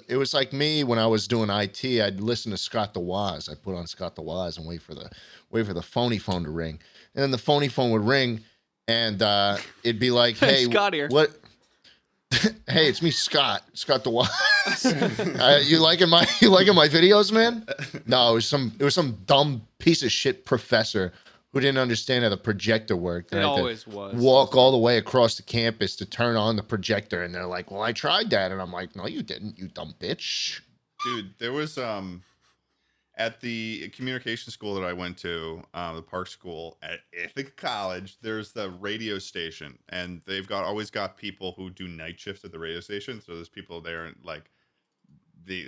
it was like me when I was doing IT. I'd listen to Scott the Waz. I'd put on Scott the Waz and wait for the phony phone to ring, and then the phony phone would ring, and it'd be like, "Hey, Scott here. Hey, it's me, Scott. Scott the Wise. You liking my videos, man? No, it was some dumb piece of shit professor who didn't understand how the projector worked. It And I had to always was. walk all the way across the campus to turn on the projector, and they're like, "Well, I tried that," and I'm like, "No, you didn't, you dumb bitch." Dude, there was at the communication school that I went to, the Park School at Ithaca College, there's the radio station, and they've always got people who do night shifts at the radio station. So there's people there, and like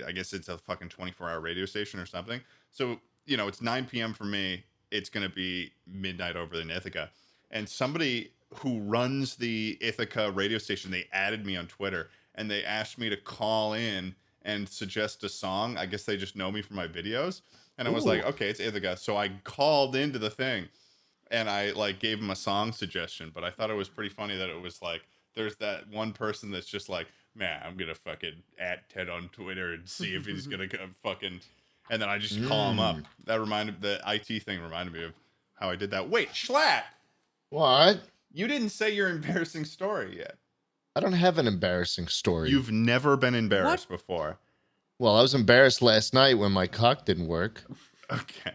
I guess it's a fucking 24-hour radio station or something. So it's 9 p.m. for me. It's gonna be midnight over in Ithaca, and somebody who runs the Ithaca radio station, they added me on Twitter, and they asked me to call in and suggest a song. I guess they just know me from my videos. And I was like, okay, it's Ithaca. So I called into the thing and I like gave them a song suggestion. But I thought it was pretty funny that it was like, there's that one person that's just like, man, I'm going to fucking at Ted on Twitter and see if he's going to fucking, and then I just call him up. The IT thing reminded me of how I did that. Wait, Schlatt. What? You didn't say your embarrassing story yet. I don't have an embarrassing story. You've never been embarrassed before. Well, I was embarrassed last night when my cock didn't work. Okay.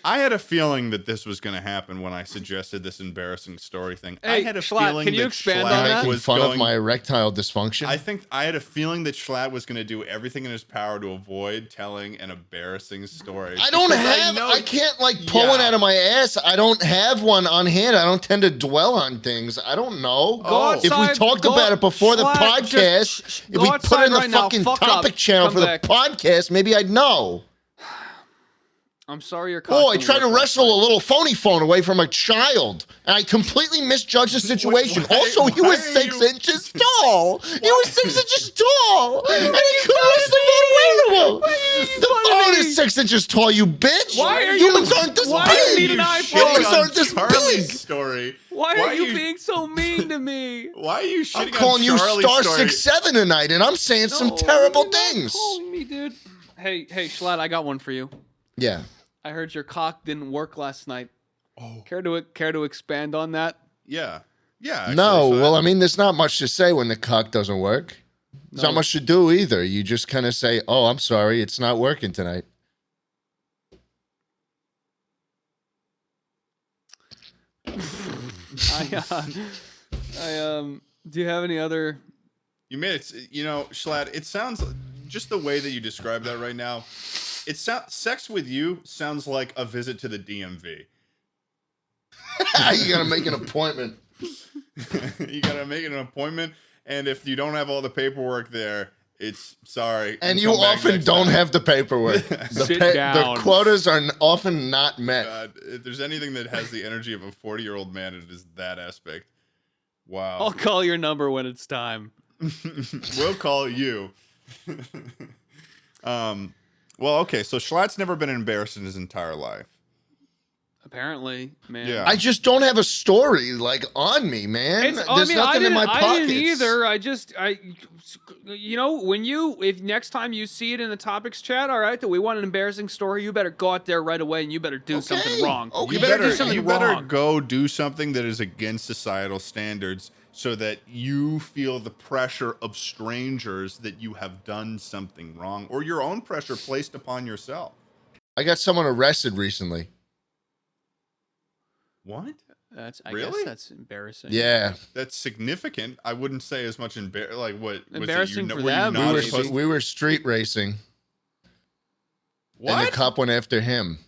I had a feeling that this was going to happen when I suggested this embarrassing story thing. Hey, I had a Schlatt, feeling can you that expand Schlatt on that? Making was fun going, of my erectile dysfunction. I had a feeling that Schlatt was going to do everything in his power to avoid telling an embarrassing story. I can't like pull one out of my ass. I don't have one on hand. I don't tend to dwell on things. I don't know. Go If we outside, talked about it before the Schlatt, podcast, just if we go put outside it in the right now, fucking fuck topic up, channel come for back. the podcast, maybe I'd know. I'm sorry your cock Oh, I didn't tried to work last wrestle night. a little phony phone away from a child, and I completely misjudged the situation. Also, he was 6 inches tall. He was 6 inches tall, and he couldn't wrestle the phone away from him. The phone is 6 inches tall, you bitch. Why are you- Humans aren't this why big. do you need an iPhone? Humans Shitting on aren't this Charlie's big. story. Why are you being so mean to me? Why are you shitting I'm calling on you Charlie's Star story? 6'7" tonight, and I'm saying some No, terrible you're not things. calling me, dude. Hey, Schlatt, I got one for you. Yeah. I heard your cock didn't work last night. Oh. Care to expand on that? Yeah. Yeah. Actually, No, so well, I mean, there's not much to say when the cock doesn't work. There's not No. much to do either. You just kind of say, "Oh, I'm sorry, it's not working tonight." Do you have any other? you made it. Schlatt, it sounds just the way that you describe that right now. Sex with you sounds like a visit to the DMV. You gotta make an appointment. You gotta make an appointment, and if you don't have all the paperwork there, it's sorry. And you come back often next don't time. have the paperwork. Sit The down. quotas are often not met. God, if there's anything that has the energy of a 40-year-old man, it is that aspect. Wow. I'll call your number when it's time. We'll call you. Well, okay, so Schlatt's never been embarrassed in his entire life. Apparently, man. Yeah. I just don't have a story like on me, man. There's nothing in my pockets. I didn't either. If next time you see it in the topics chat, all right, that we want an embarrassing story, you better go out there right away and you better do something wrong. Okay. You better do something you wrong. better go do something that is against societal standards so that you feel the pressure of strangers that you have done something wrong or your own pressure placed upon yourself. I got someone arrested recently. What? I guess Really? that's embarrassing. Yeah. That's significant. I wouldn't say as much like what was Embarrassing it? for Were you them. not We supposed to- were, we were street racing, and the What? cop went after him.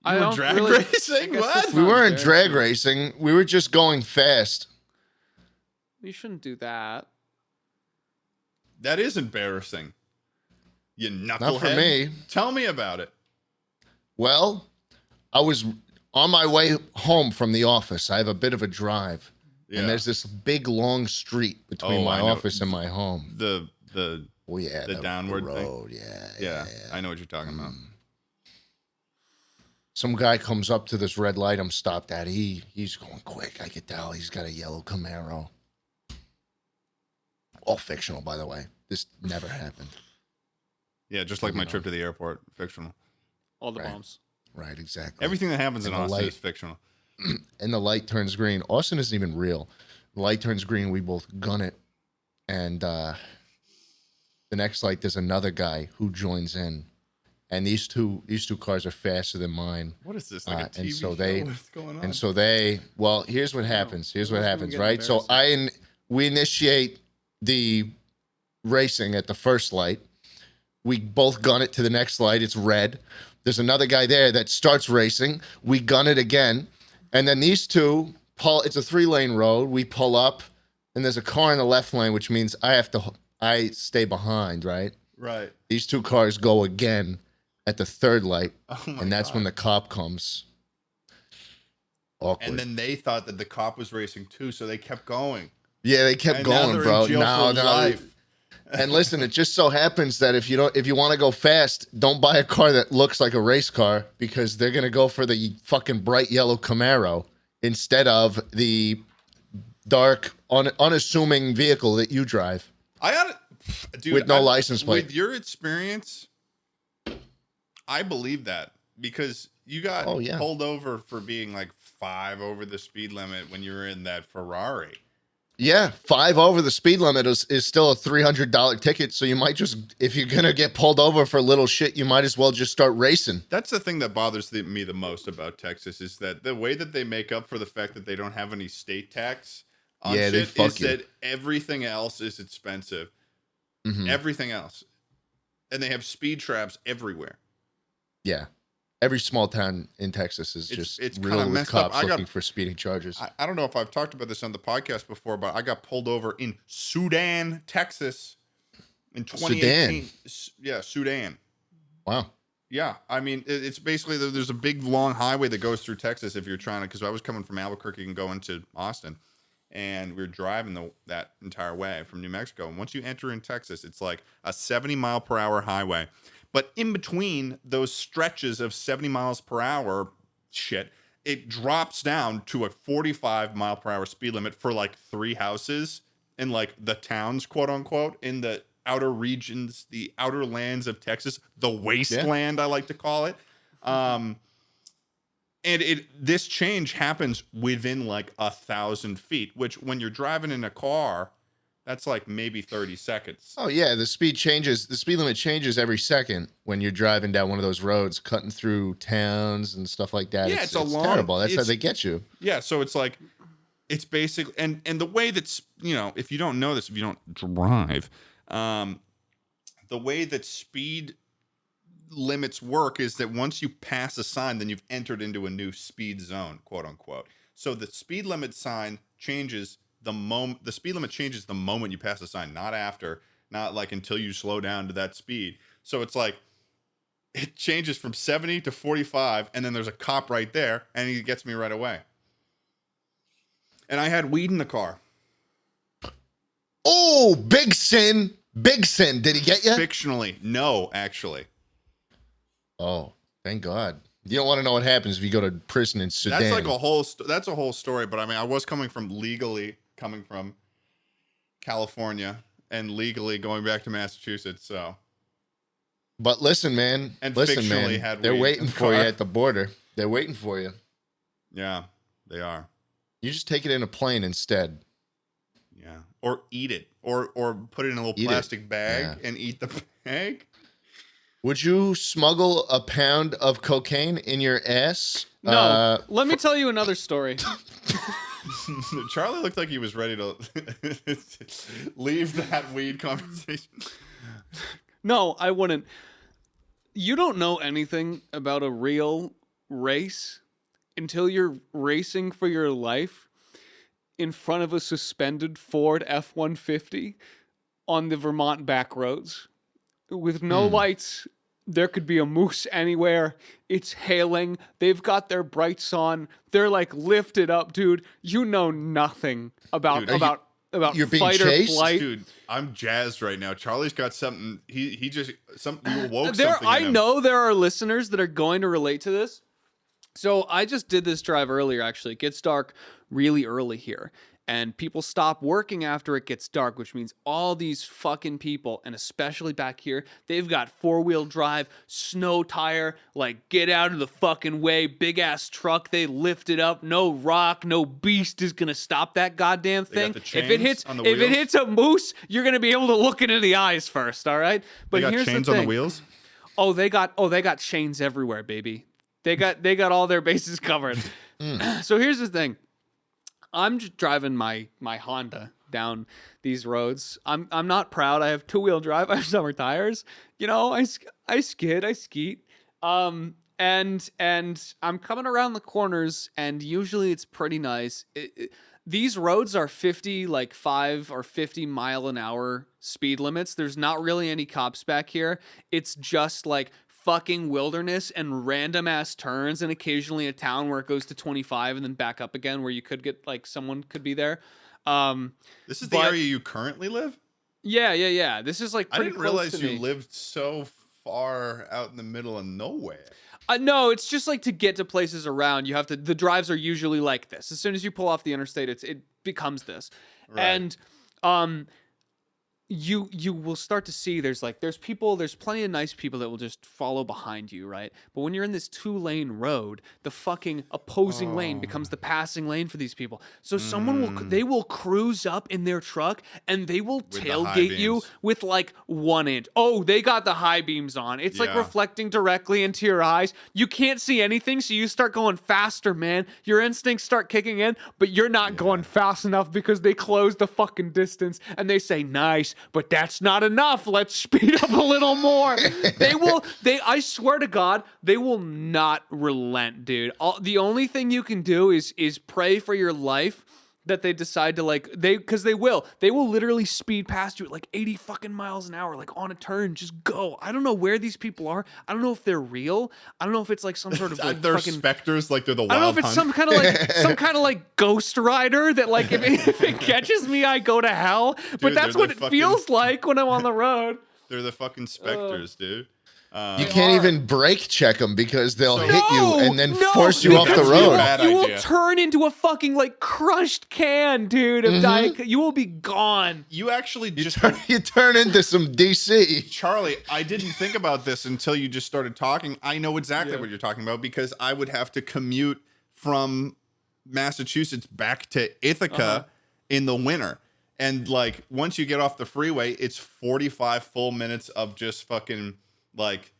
I You were don't drag really- racing? I guess What? that's We not weren't drag embarrassing. racing. We were just going fast. You shouldn't do that. That is embarrassing. You knucklehead. Not for me. Tell me about it. Well, I was on my way home from the office. I have a bit of a drive. Yeah. And there's this big long street between Oh, my I know. office and my home. The Oh yeah, The downward thing? road. Yeah, yeah, I know what you're talking about. Some guy comes up to this red light I'm stopped at. He's going quick. I could tell he's got a yellow Camaro. All fictional, by the way. This never happened. Yeah, just like my trip to the airport, fictional. All the Right. bombs. Right, exactly. Everything that happens in And the Austin light. is fictional. And the light turns green. Austin isn't even real. The light turns green. We both gun it. And the next light, there's another guy who joins in. And these two cars are faster than mine. What is this? Like a TV and so show? What's going on? And so well, here's what happens. Here's what happens, right? So embarrassing. we initiate the racing at the first light. We both gun it to the next light. It's red. There's another guy there that starts racing. We gun it again. And then these two it's a 3-lane road. We pull up and there's a car in the left lane, which means I stay behind, right? Right. These two cars go again at the third light. Oh my And that's God. when the cop comes. Awkward. And then they thought that the cop was racing too, so they kept going. Yeah, they kept And now going, they're bro. in jail for life. And listen, it just so happens that if you want to go fast, don't buy a car that looks like a race car because they're gonna go for the fucking bright yellow Camaro instead of the dark, unassuming vehicle that you drive Dude, with no license plate. With your experience, I believe that because you got pulled over for being like 5 over the speed limit when you were in that Ferrari. Yeah, 5 over the speed limit is still a $300 ticket. So you might just, if you're gonna get pulled over for little shit, you might as well just start racing. That's the thing that bothers me the most about Texas is that the way that they make up for the fact that they don't have any state tax on Yeah, shit they is fuck you. that everything else is expensive. Mhm. Everything else. And they have speed traps everywhere. Yeah, every small town in Texas is It's just kinda riddled with messed up. cops looking for speeding charges. I don't know if I've talked about this on the podcast before, but I got pulled over in Sudan, Texas in 2018. Yeah, Sudan. Wow. Yeah, I mean, it's basically there's a big long highway that goes through Texas if you're trying to, because I was coming from Albuquerque and going to Austin, and we were driving that entire way from New Mexico. And once you enter in Texas, it's like a 70-mile-per-hour highway. But in between those stretches of 70 miles per hour shit, it drops down to a 45-mile-per-hour speed limit for like 3 houses in like the towns, quote unquote, in the outer regions, the outer lands of Texas, the wasteland, I like to call it. And this change happens within like 1,000 feet, which when you're driving in a car, that's like maybe 30 seconds. Oh yeah, the speed limit changes every second when you're driving down one of those roads, cutting through towns and stuff like that. Yeah, it's long, terrible. That's how they get you. Yeah, so it's like, it's basically, and the way that's, if you don't know this, if you don't drive, the way that speed limits work is that once you pass a sign, then you've entered into a new speed zone, quote unquote. So the speed limit sign changes the speed limit changes the moment you pass a sign, not after, not like until you slow down to that speed. So it's like it changes from 70 to 45, and then there's a cop right there, and he gets me right away. And I had weed in the car. Oh, big sin. Big sin. Did he get you? Fictionally, no, actually. Oh, thank God. You don't want to know what happens if you go to prison in Sudan. That's like that's a whole story. But I mean, I was coming from California and legally going back to Massachusetts. So, but listen, man. And listen, fictionally man. had They're weed waiting in the for you car. at the border. They're waiting for you. Yeah, they are. You just take it in a plane instead. Yeah, or eat it, or put it in a little plastic bag and eat the bag. Would you smuggle a pound of cocaine in your ass? No. Let me tell you another story. Charlie looked like he was ready to leave that weed conversation. No, I wouldn't. You don't know anything about a real race until you're racing for your life in front of a suspended Ford F-150 on the Vermont back roads with no lights. There could be a moose anywhere. It's hailing. They've got their brights on. They're like lifted up, dude. You know nothing about you're being fight chased? or flight. Dude, I'm jazzed right now. Charlie's got something. You awoke There, something. I in him. know there are listeners that are going to relate to this. So I just did this drive earlier, actually. It gets dark really early here. and people stop working after it gets dark, which means all these fucking people, and especially back here, they've got 4-wheel drive, snow tire, like get out of the fucking way, big ass truck, they lift it up, no rock, no beast is gonna stop that goddamn They got thing. the If it chains hits on the if it wheels? hits a moose, you're gonna be able to look it in the eyes first, all right? But They got here's chains the on thing. the wheels. They got chains everywhere, baby. They got all their bases covered. So here's the thing. I'm just driving my Honda down these roads. I'm not proud. I have 2-wheel drive. I have summer tires. You know, I skid, I skeet. And I'm coming around the corners, and usually it's pretty nice. These roads are 5 or 50 mile an hour speed limits. There's not really any cops back here. It's just like fucking wilderness and random ass turns, and occasionally a town where it goes to 25 and then back up again, where you could get like someone could be there. This is the but- area you currently live? Yeah. This is like I pretty didn't close realize to you me. lived so far out in the middle of nowhere. No, it's just like to get to places around, you have to. The drives are usually like this. As soon as you pull off the interstate, it becomes this, Right. and you will start to see there's plenty of nice people that will just follow behind you, right? But when you're in this 2-lane road, the fucking opposing lane becomes the passing lane for these people. So they will cruise up in their truck and they will the high tailgate you beams. with like 1 inch. Oh, they got the high beams on. It's like Yeah. reflecting directly into your eyes. You can't see anything, so you start going faster, man. Your instincts start kicking in, but you're not going fast enough because they close the fucking distance and they say, nice, but that's not enough. Let's speed up a little more. I swear to God, they will not relent, dude. The only thing you can do is pray for your life that they decide to because they will literally speed past you at like 80 fucking miles an hour, like on a turn, just go. I don't know where these people are. I don't know if they're real. I don't know if it's like some sort of like they're fucking specters, like they're the wild I don't know if it's hunt. some kind of like Ghost Rider that like if it catches me, I go to hell. But Dude, that's they're what the it fucking- feels like when I'm on the road. They're the fucking specters, dude. You can't even brake check them because they'll hit you No, and then no, force you off the that's road. bad You will idea. turn into a fucking like crushed can, dude. Of Diet Coke. You will be gone. You actually just You turn into some DC. Charlie, I didn't think about this until you just started talking. I know exactly what you're talking about because I would have to commute from Massachusetts back to Ithaca in the winter. And like once you get off the freeway, it's 45 full minutes of just fucking like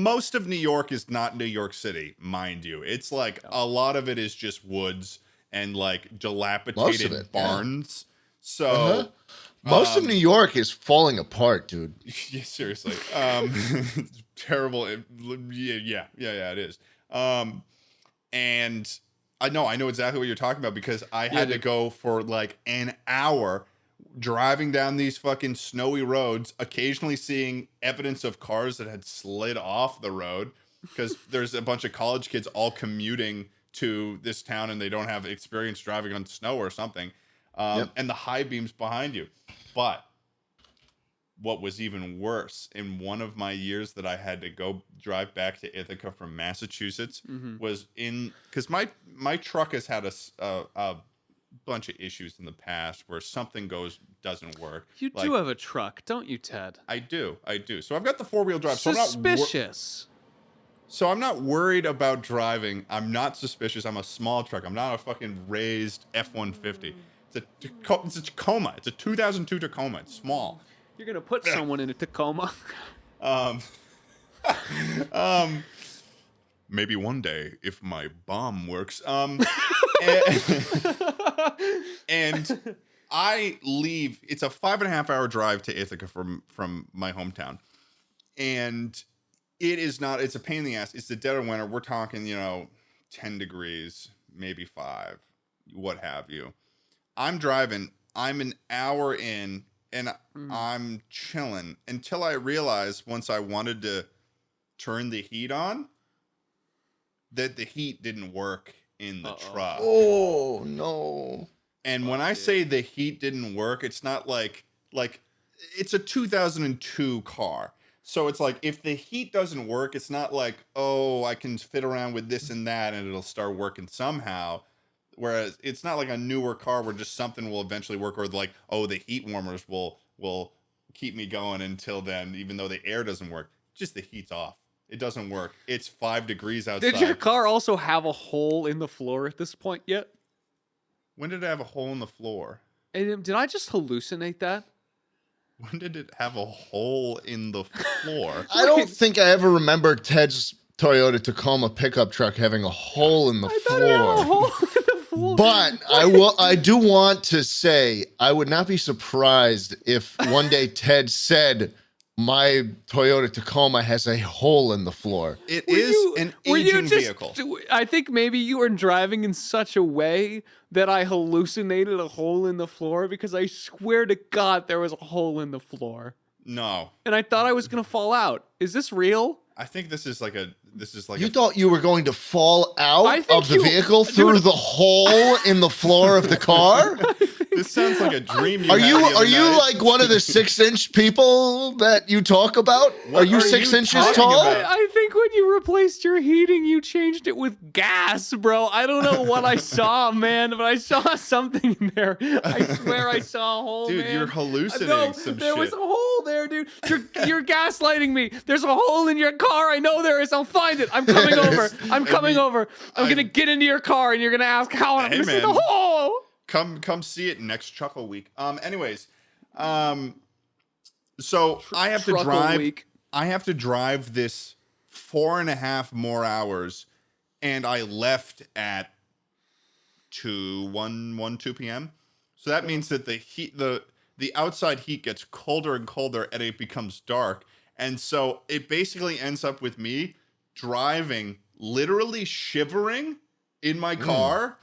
most of New York is not New York City, mind you. It's like a lot of it is just woods and like dilapidated it, yeah. barns. So Most of New York is falling apart, dude. yeah, seriously. It's terrible. Yeah, it is. And I know exactly what you're talking about because I had to go for like an hour driving down these fucking snowy roads, occasionally seeing evidence of cars that had slid off the road because there's a bunch of college kids all commuting to this town and they don't have experience driving on snow or something. And the high beams behind you. But what was even worse, in one of my years that I had to go drive back to Ithaca from Massachusetts, was because my truck has had a bunch of issues in the past where something doesn't work. You do have a truck, don't you, Ted? I do. So I've got the 4-wheel drive. So Suspicious. I'm not worried about driving. I'm not suspicious. I'm a small truck. I'm not a fucking raised F-150. It's a Tacoma. It's a 2002 Tacoma. It's small. You're gonna put someone in a Tacoma. Maybe one day if my bomb works. And I leave. It's a 5.5 hour drive to Ithaca from my hometown, and it's a pain in the ass. It's the dead of winter. We're talking 10 degrees, maybe 5, what have you. I'm driving. I'm an hour in, and I'm chilling until I realized once I wanted to turn the heat on that the heat didn't work in the truck. Oh, no. And when I say the heat didn't work, it's not like it's a 2002 car. So it's like if the heat doesn't work, it's not like, oh, I can fit around with this and that and it'll start working somehow. Whereas it's not like a newer car where just something will eventually work, or like, oh, the heat warmers will keep me going until then, even though the air doesn't work. Just the heat's off. It doesn't work. It's 5 degrees outside. Did your car also have a hole in the floor at this point yet? When did it have a hole in the floor? And did I just hallucinate that? When did it have a hole in the floor? I don't think I ever remember Ted's Toyota Tacoma pickup truck having a hole in the Thought it had a floor. hole in the floor. But I do want to say I would not be surprised if one day Ted said my Toyota Tacoma has a hole in the floor. It is an aging vehicle. I think maybe you were driving in such a way that I hallucinated a hole in the floor, because I swear to God there was a hole in the floor. No. And I thought I was going to fall out. Is this real? I think this is like You thought you were going to fall out I think of the you- vehicle dude. through the hole in the floor of the car? This sounds like a dream you Are had you the other are you night. like one of the 6-inch people that you talk about? What are you are 6 you inches talking tall? about? I think when you replaced your heating, you changed it with gas, bro. I don't know what I saw, man, but I saw something in there. I swear I saw a hole, Dude, man. you're hallucinating No, some there was shit. a hole there, dude. You're gaslighting me. There's a hole in your car. I know there is. I'll find it. I'm coming over. I'm coming over. I'm gonna get into your car, and you're gonna ask how I'm Hey, gonna see the man. hole. Come see it next Chuckle Week. Anyways, so I have to Truckle drive. Week. I have to drive this 4.5 more hours, and I left at 2 p.m. So that means that the heat, the outside heat gets colder and colder, and it becomes dark, and so it basically ends up with me driving, literally shivering in my car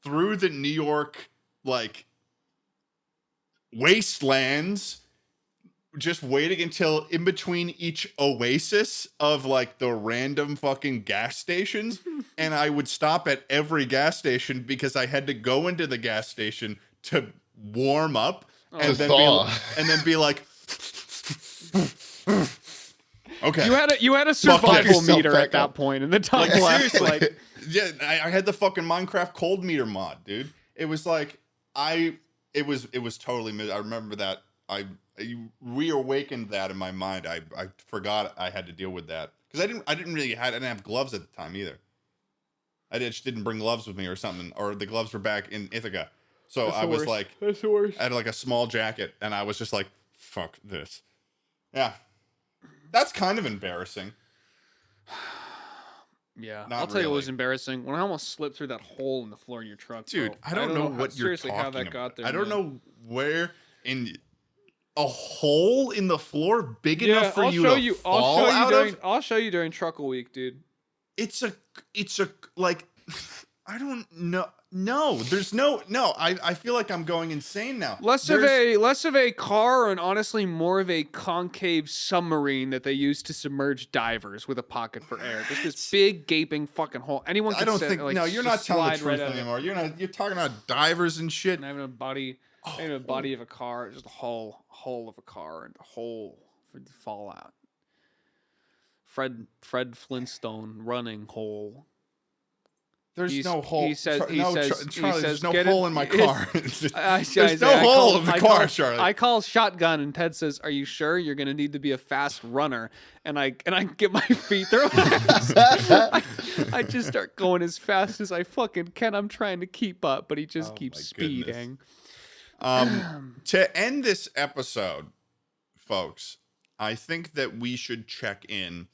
through the New York like wastelands, just waiting until in between each oasis of like the random fucking gas stations. And I would stop at every gas station because I had to go into the gas station to warm up and To then thaw. be like, okay. You had a Fuck survival yourself meter back at that up. point in the top Like, left. seriously. Like, Yeah, I had the fucking Minecraft cold meter mod, dude. It was like it was totally. I remember that. You reawakened that in my mind. I forgot I had to deal with that because I didn't have gloves at the time either. I just didn't bring gloves with me or something, or the gloves were back in Ithaca. So I was like, that's the worst. I had like a small jacket, and I was just like, fuck this. Yeah, that's kind of embarrassing. Yeah, Not I'll tell you what really. was embarrassing when I almost slipped through that hole in the floor in your truck, Dude, bro. I don't know what you're seriously talking how that about. got there. I don't man. know where in a hole in the floor big Yeah, enough for I'll you show to you. fall out of. I'll show you during Truckle Week, dude. It's a like I don't know. No, there's no. I feel like I'm going insane now. Less of a car, and honestly more of a concave submarine that they use to submerge divers with a pocket for air. Just this big gaping fucking hole. Anyone can I don't sit, think. like, No, you're just not telling the slide right truth out of it. anymore. You're talking about divers and shit. Not even a body, not even a body of a car, just a hole of a car and a hole for the fallout. Fred Flintstone running hole. There's no hole. He says, Charlie, there's no "Get hole it- in my it's- car. There's There's no hole in the car, Charlie. I call shotgun, and Ted says, "Are you sure you're gonna need to be a fast runner?" And I get my feet through. I just start going as fast as I fucking can. I'm trying to keep up, but he just keeps my goodness. speeding. To end this episode, folks, I think that we should check in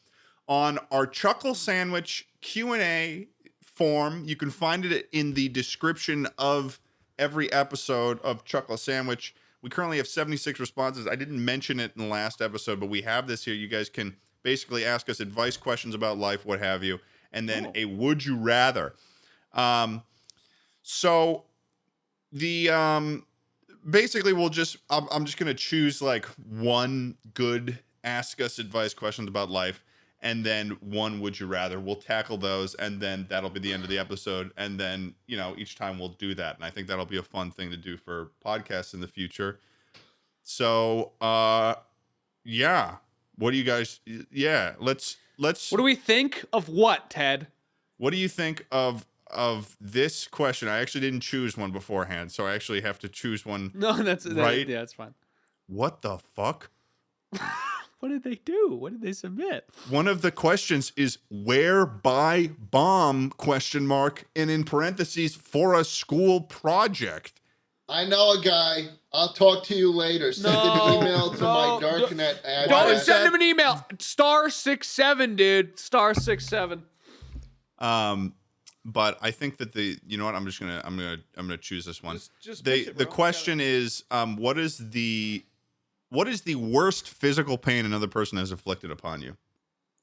on our Chuckle Sandwich Q&A form. You can find it in the description of every episode of Chuckle Sandwich. We currently have 76 responses. I didn't mention it in the last episode, but we have this here. You guys can basically ask us advice, questions about life, what have you, and then a would you rather. So the basically I'm just gonna choose like one good ask us advice questions about life, and then one would you rather. We'll tackle those, and then that'll be the end of the episode. And then, each time we'll do that. And I think that'll be a fun thing to do for podcasts in the future. So, yeah. What do you guys, let's. What do we think of what, Ted? What do you think of of this question, I actually didn't choose one beforehand, so I actually have to choose one. No, right. Yeah, that's fine. What the fuck? What did they do? What did they submit? One of the questions is where buy bomb ? And in parentheses for a school project. I know a guy. I'll talk to you later. Send an email to my darknet address. Don't send him an email. *67, dude. *67. But I think that you know what? I'm gonna choose this one. Just pitch it, bro. The question is, what is the worst physical pain another person has inflicted upon you?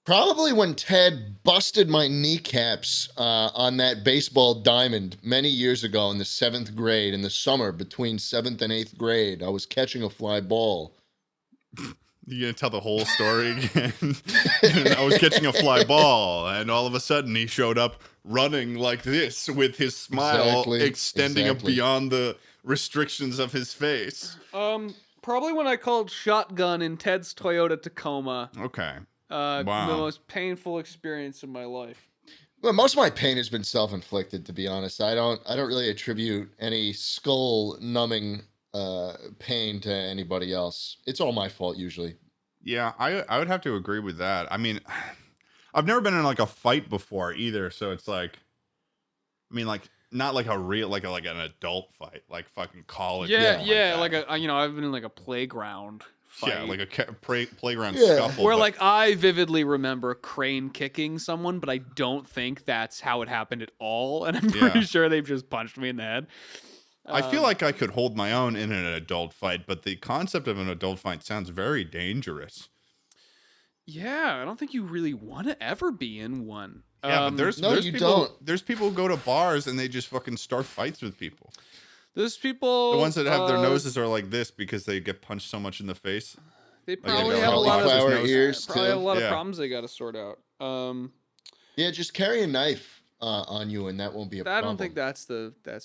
Probably when Ted busted my kneecaps on that baseball diamond many years ago in the 7th grade, in the summer between 7th and 8th grade. I was catching a fly ball. You gonna tell the whole story again? I was catching a fly ball, and all of a sudden he showed up running like this with his smile extending up beyond the restrictions of his face. Probably when I called shotgun in Ted's Toyota Tacoma. Okay. The most painful experience of my life. Well, most of my pain has been self-inflicted, to be honest. I don't really attribute any skull-numbing pain to anybody else. It's all my fault usually. Yeah, I would have to agree with that. I mean, I've never been in like a fight before either, so it's like, I mean, like not like a real like an adult fight, like fucking college. Yeah, like I've been in like a playground fight. Yeah, like a playground scuffle. Where like I vividly remember Crane kicking someone, but I don't think that's how it happened at all, and I'm pretty sure they've just punched me in the head. I feel like I could hold my own in an adult fight, but the concept of an adult fight sounds very dangerous. Yeah, I don't think you really want to ever be in one. Yeah, but there's people who go to bars and they just fucking start fights with people. There's people. The ones that have their noses are like this because they get punched so much in the face. They probably have a lot of ears. Probably have a lot of problems they got to sort out. Yeah, just carry a knife on you, and that won't be a problem. I don't think that's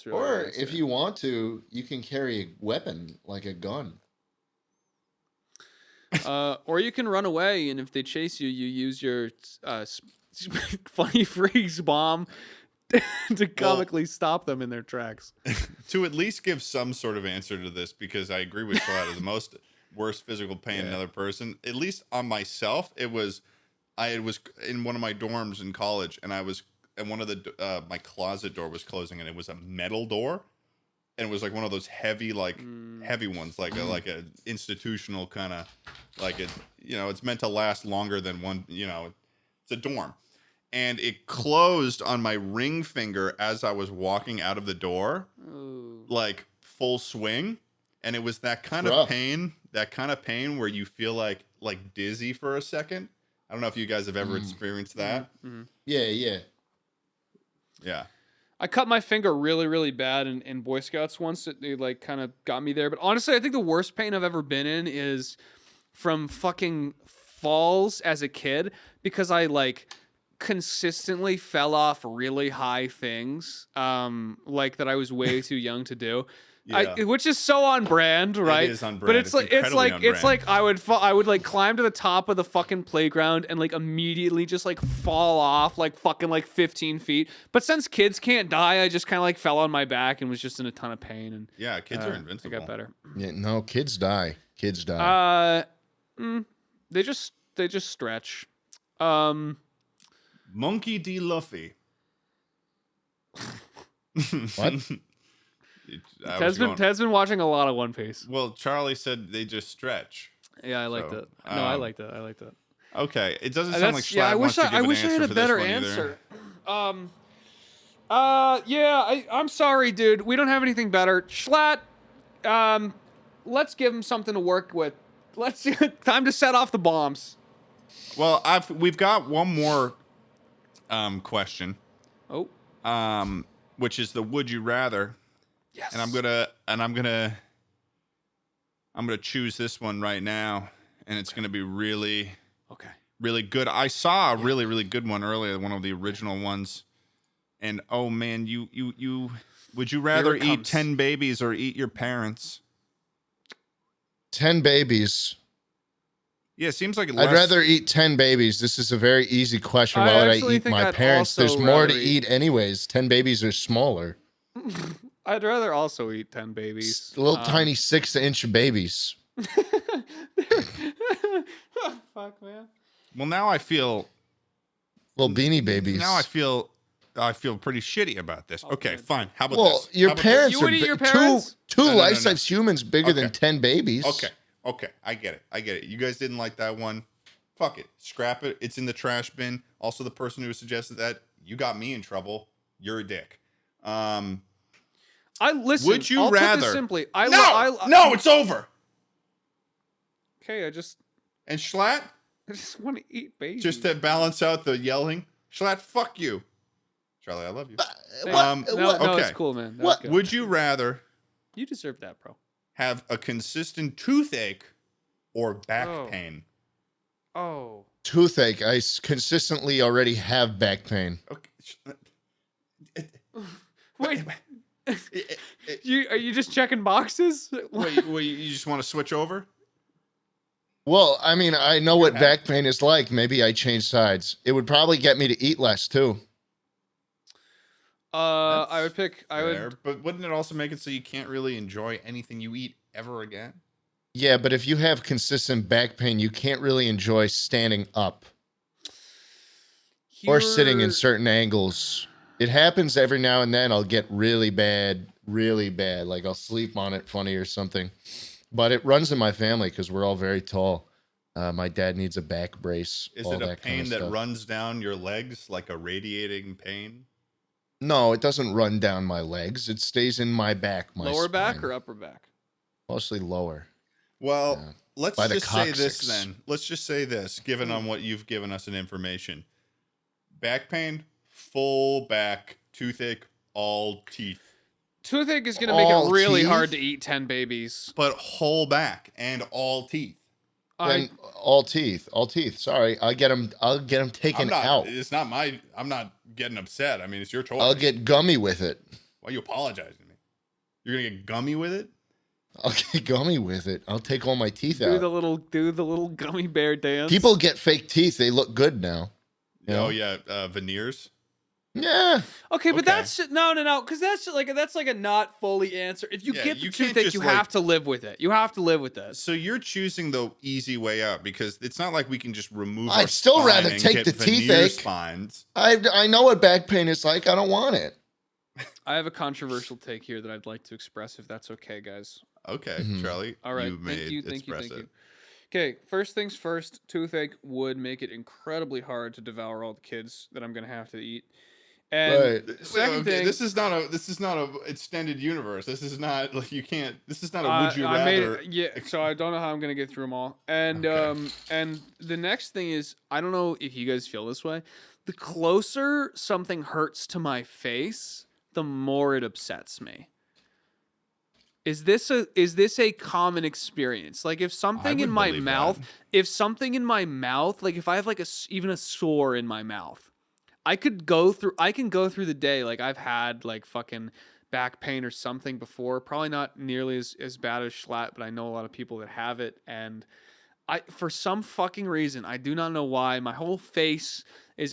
really. Or if you want to, you can carry a weapon like a gun. Or you can run away, and if they chase you, you use your funny freeze bomb to comically stop them in their tracks. To at least give some sort of answer to this, because I agree with Schlatt, the most worst physical pain in another person, at least on myself, I was in one of my dorms in college, and one of the my closet door was closing, and it was a metal door, and it was like one of those heavy ones, like a institutional kind of, like it's meant to last longer than one, it's a dorm. And it closed on my ring finger as I was walking out of the door, like full swing. And it was that kind of pain where you feel like dizzy for a second. I don't know if you guys have ever experienced that. Mm-hmm. Yeah. I cut my finger really, really bad in Boy Scouts once. It like kind of got me there. But honestly, I think the worst pain I've ever been in is from fucking falls as a kid, because I like consistently fell off really high things, like that I was way too young to do. Which is so on brand, right? It is on brand. But it's like I would like climb to the top of the fucking playground and like immediately just like fall off like fucking like 15 feet. But since kids can't die, I just kind of like fell on my back and was just in a ton of pain. And kids are invincible. I got better. Yeah, no, kids die. They just stretch. Monkey D. Luffy. What? Ted's been watching a lot of One Piece. Well, Charlie said they just stretch. Yeah, I liked it. No, I liked it. Okay, it doesn't sound like Schlatt I wish I had a better answer. I'm sorry, dude. We don't have anything better. Schlatt, let's give him something to work with. Time to set off the bombs. Well, we've got one more question. Oh. Which is the would you rather. Yes. And I'm gonna choose this one right now, and it's gonna be really good. I saw a really, really good one earlier, one of the original ones. And oh man, you would you rather eat 10 babies or eat your parents? 10 babies. Yeah, it seems like I'd rather eat 10 babies. This is a very easy question. Why would I actually eat think my I'd parents? There's also more to rather eat anyways. 10 babies are smaller. I'd rather also eat 10 babies. Little tiny 6-inch babies. Fuck, man. Well, now I feel Little beanie babies. Now I feel pretty shitty about this. Okay, good. fine. How about Well, this? your How about parents You are would eat your parents? two No. life-size humans bigger than Okay. 10 babies. Okay, I get it. You guys didn't like that one. Fuck it. Scrap it. It's in the trash bin. Also, the person who suggested that, you got me in trouble. You're a dick. I listen. Would you I'll put rather? this simply. No, it's over. Okay, I just And Schlatt, want to eat babies. just to balance out the yelling, Schlatt, fuck you. Charlie, I love you. No, okay. it's cool, man. That What was good. Would you rather You deserve that, bro. have a consistent toothache or back Oh. pain? Oh. Toothache. I consistently already have back pain. Okay. Wait. Are you just checking boxes? Wait, you just want to switch over? Well, I mean, I know what back pain is like. Maybe I change sides. It would probably get me to eat less too. I would pick. Fair, but wouldn't it also make it so you can't really enjoy anything you eat ever again? Yeah, but if you have consistent back pain, you can't really enjoy standing up or sitting in certain angles. It happens every now and then. I'll get really bad. Like I'll sleep on it funny or something. But it runs in my family because we're all very tall. My dad needs a back brace. Is all it a that pain kind of that stuff. runs down your legs like a radiating pain? No, it doesn't run down my legs. It stays in my back. My lower back spine. or upper back? Mostly lower. Well, Yeah. let's By the just say this coccyx. then. Let's just say this, given on what you've given us in information. Back pain, full back, toothache, all teeth. Toothache is going to make it All really teeth? hard to eat 10 babies. But whole back and all teeth. Then all teeth. Sorry, I'll get them taken out. It's not my. I'm not getting upset. I mean, it's your choice. I'll get gummy with it. Why are you apologizing to me? You're gonna get gummy with it? I'll get gummy with it. I'll take all my teeth do out. the little gummy bear dance. People get fake teeth. They look good now. Oh yeah, veneers. Yeah. Okay, but Okay. that's no, because that's like a not fully answer. If you Yeah, get the you can't toothache, just, you like- have to live with it. You have to live with this. So you're choosing the easy way out because it's not like we can just remove. I'd our still spine rather and take get the veneer toothache. spines. I know what back pain is like. I don't want it. I have a controversial take here that I'd like to express, if that's okay, guys. Okay, Mhm. Charlie. All right, You may thank you. express it. Okay, first things first. Toothache would make it incredibly hard to devour all the kids that I'm gonna have to eat. And Right. second thing, This is not a extended universe. This is not like you can't. This is not a would you I made rather. it, yeah, so I don't know how I'm gonna get through them all. And Okay. and the next thing is, I don't know if you guys feel this way. The closer something hurts to my face, the more it upsets me. Is this a common experience? Like if something in would my believe mouth, that. like if I have like even a sore in my mouth, I can go through the day. Like I've had like fucking back pain or something before, probably not nearly as bad as Schlatt, but I know a lot of people that have it. And for some fucking reason, I do not know why, my whole face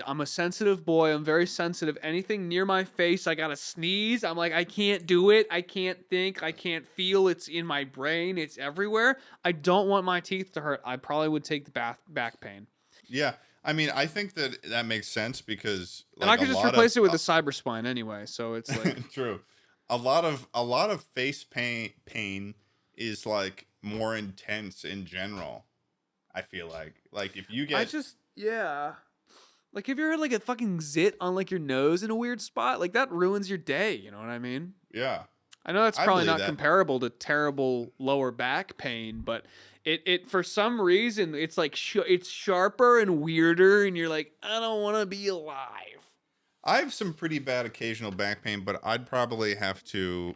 I'm a sensitive boy. I'm very sensitive. Anything near my face, I gotta sneeze. I'm like, I can't do it. I can't think. I can't feel. It's in my brain. It's everywhere. I don't want my teeth to hurt. I probably would take the back pain. Yeah, I mean, I think that makes sense because And I could just replace it with a cyber spine anyway. So it's like true. A lot of face pain is like more intense in general. I feel like if you get yeah. Like if you had like a fucking zit on like your nose in a weird spot, like that ruins your day. You know what I mean? yeah. I know that's I probably believe not that. comparable to terrible lower back pain, but it for some reason it's like it's sharper and weirder, and you're like, I don't want to be alive. I have some pretty bad occasional back pain, but I'd probably have to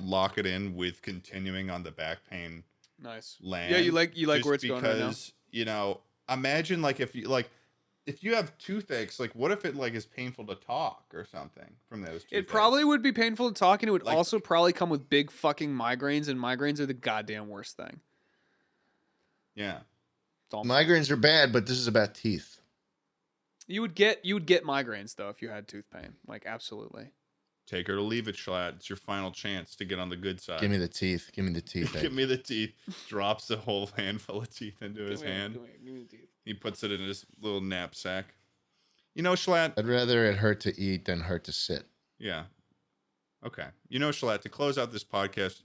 lock it in with continuing on the back pain Nice. land. Yeah, you like just where it's going right now. because, you know, imagine if you have toothaches, like what if it like is painful to talk or something from those toothaches? It probably would be painful to talk, and it would Like- also probably come with big fucking migraines, and migraines are the goddamn worst thing. Yeah. Migraines are bad, but this is about teeth. You would get migraines though if you had tooth pain. Like absolutely. Take her to leave it, Schlatt. It's your final chance to get on the good side. Give me the teeth. Give me the teeth. Give me the teeth. Drops a whole handful of teeth into his hand. Give me the teeth. He puts it in his little knapsack. You know, Schlatt. I'd rather it hurt to eat than hurt to sit. Yeah. Okay. You know, Schlatt, to close out this podcast,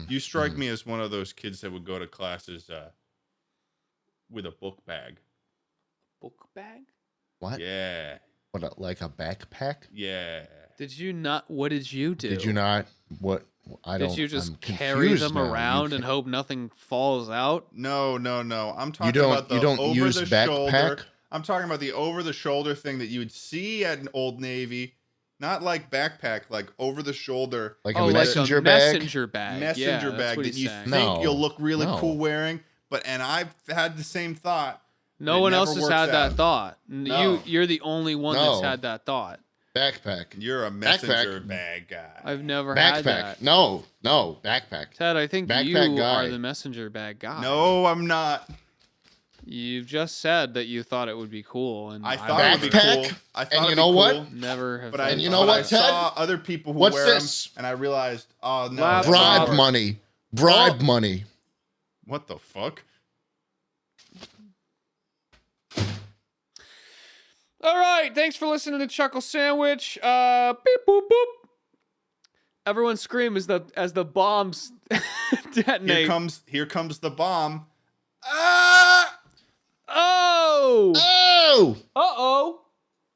you strike me as one of those kids that would go to classes with a book bag. Book bag? What? Yeah. What, like a backpack? Yeah. Did you not? What did you do? Did you not? What? I don't. Did you just I'm carry confused them now. around and hope nothing falls out? No. I'm talking You don't- about the you don't over use the backpack? shoulder. I'm talking about the over the shoulder thing that you would see at an Old Navy. Not like backpack, like over the shoulder. Like a messenger like a bag? messenger bag. Messenger Yeah, that's bag what that he's you saying. think No. you'll look really No. cool wearing. And I've had the same thought. No It one never else has works had that out. thought. No. You're the only one No. that's had that thought. Backpack. You're a messenger bag guy. I've never had Backpack. that. No, backpack. Ted, I think Backpack you guy. are the messenger bag guy. No, I'm not. You've just said that you thought it would be cool, and I thought it would be Backpack? cool. I thought And it'd you be know cool, what? never have. But had I, And you that. know but what, I Ted? saw other people who What's wear this? them, and I realized, oh no, Last it's Bribe not. money. Bribe money. What the fuck? All right, thanks for listening to Chuckle Sandwich. Beep boop boop. Everyone scream as the bombs detonate. Here comes the bomb. Ah! Oh! Oh! Uh oh!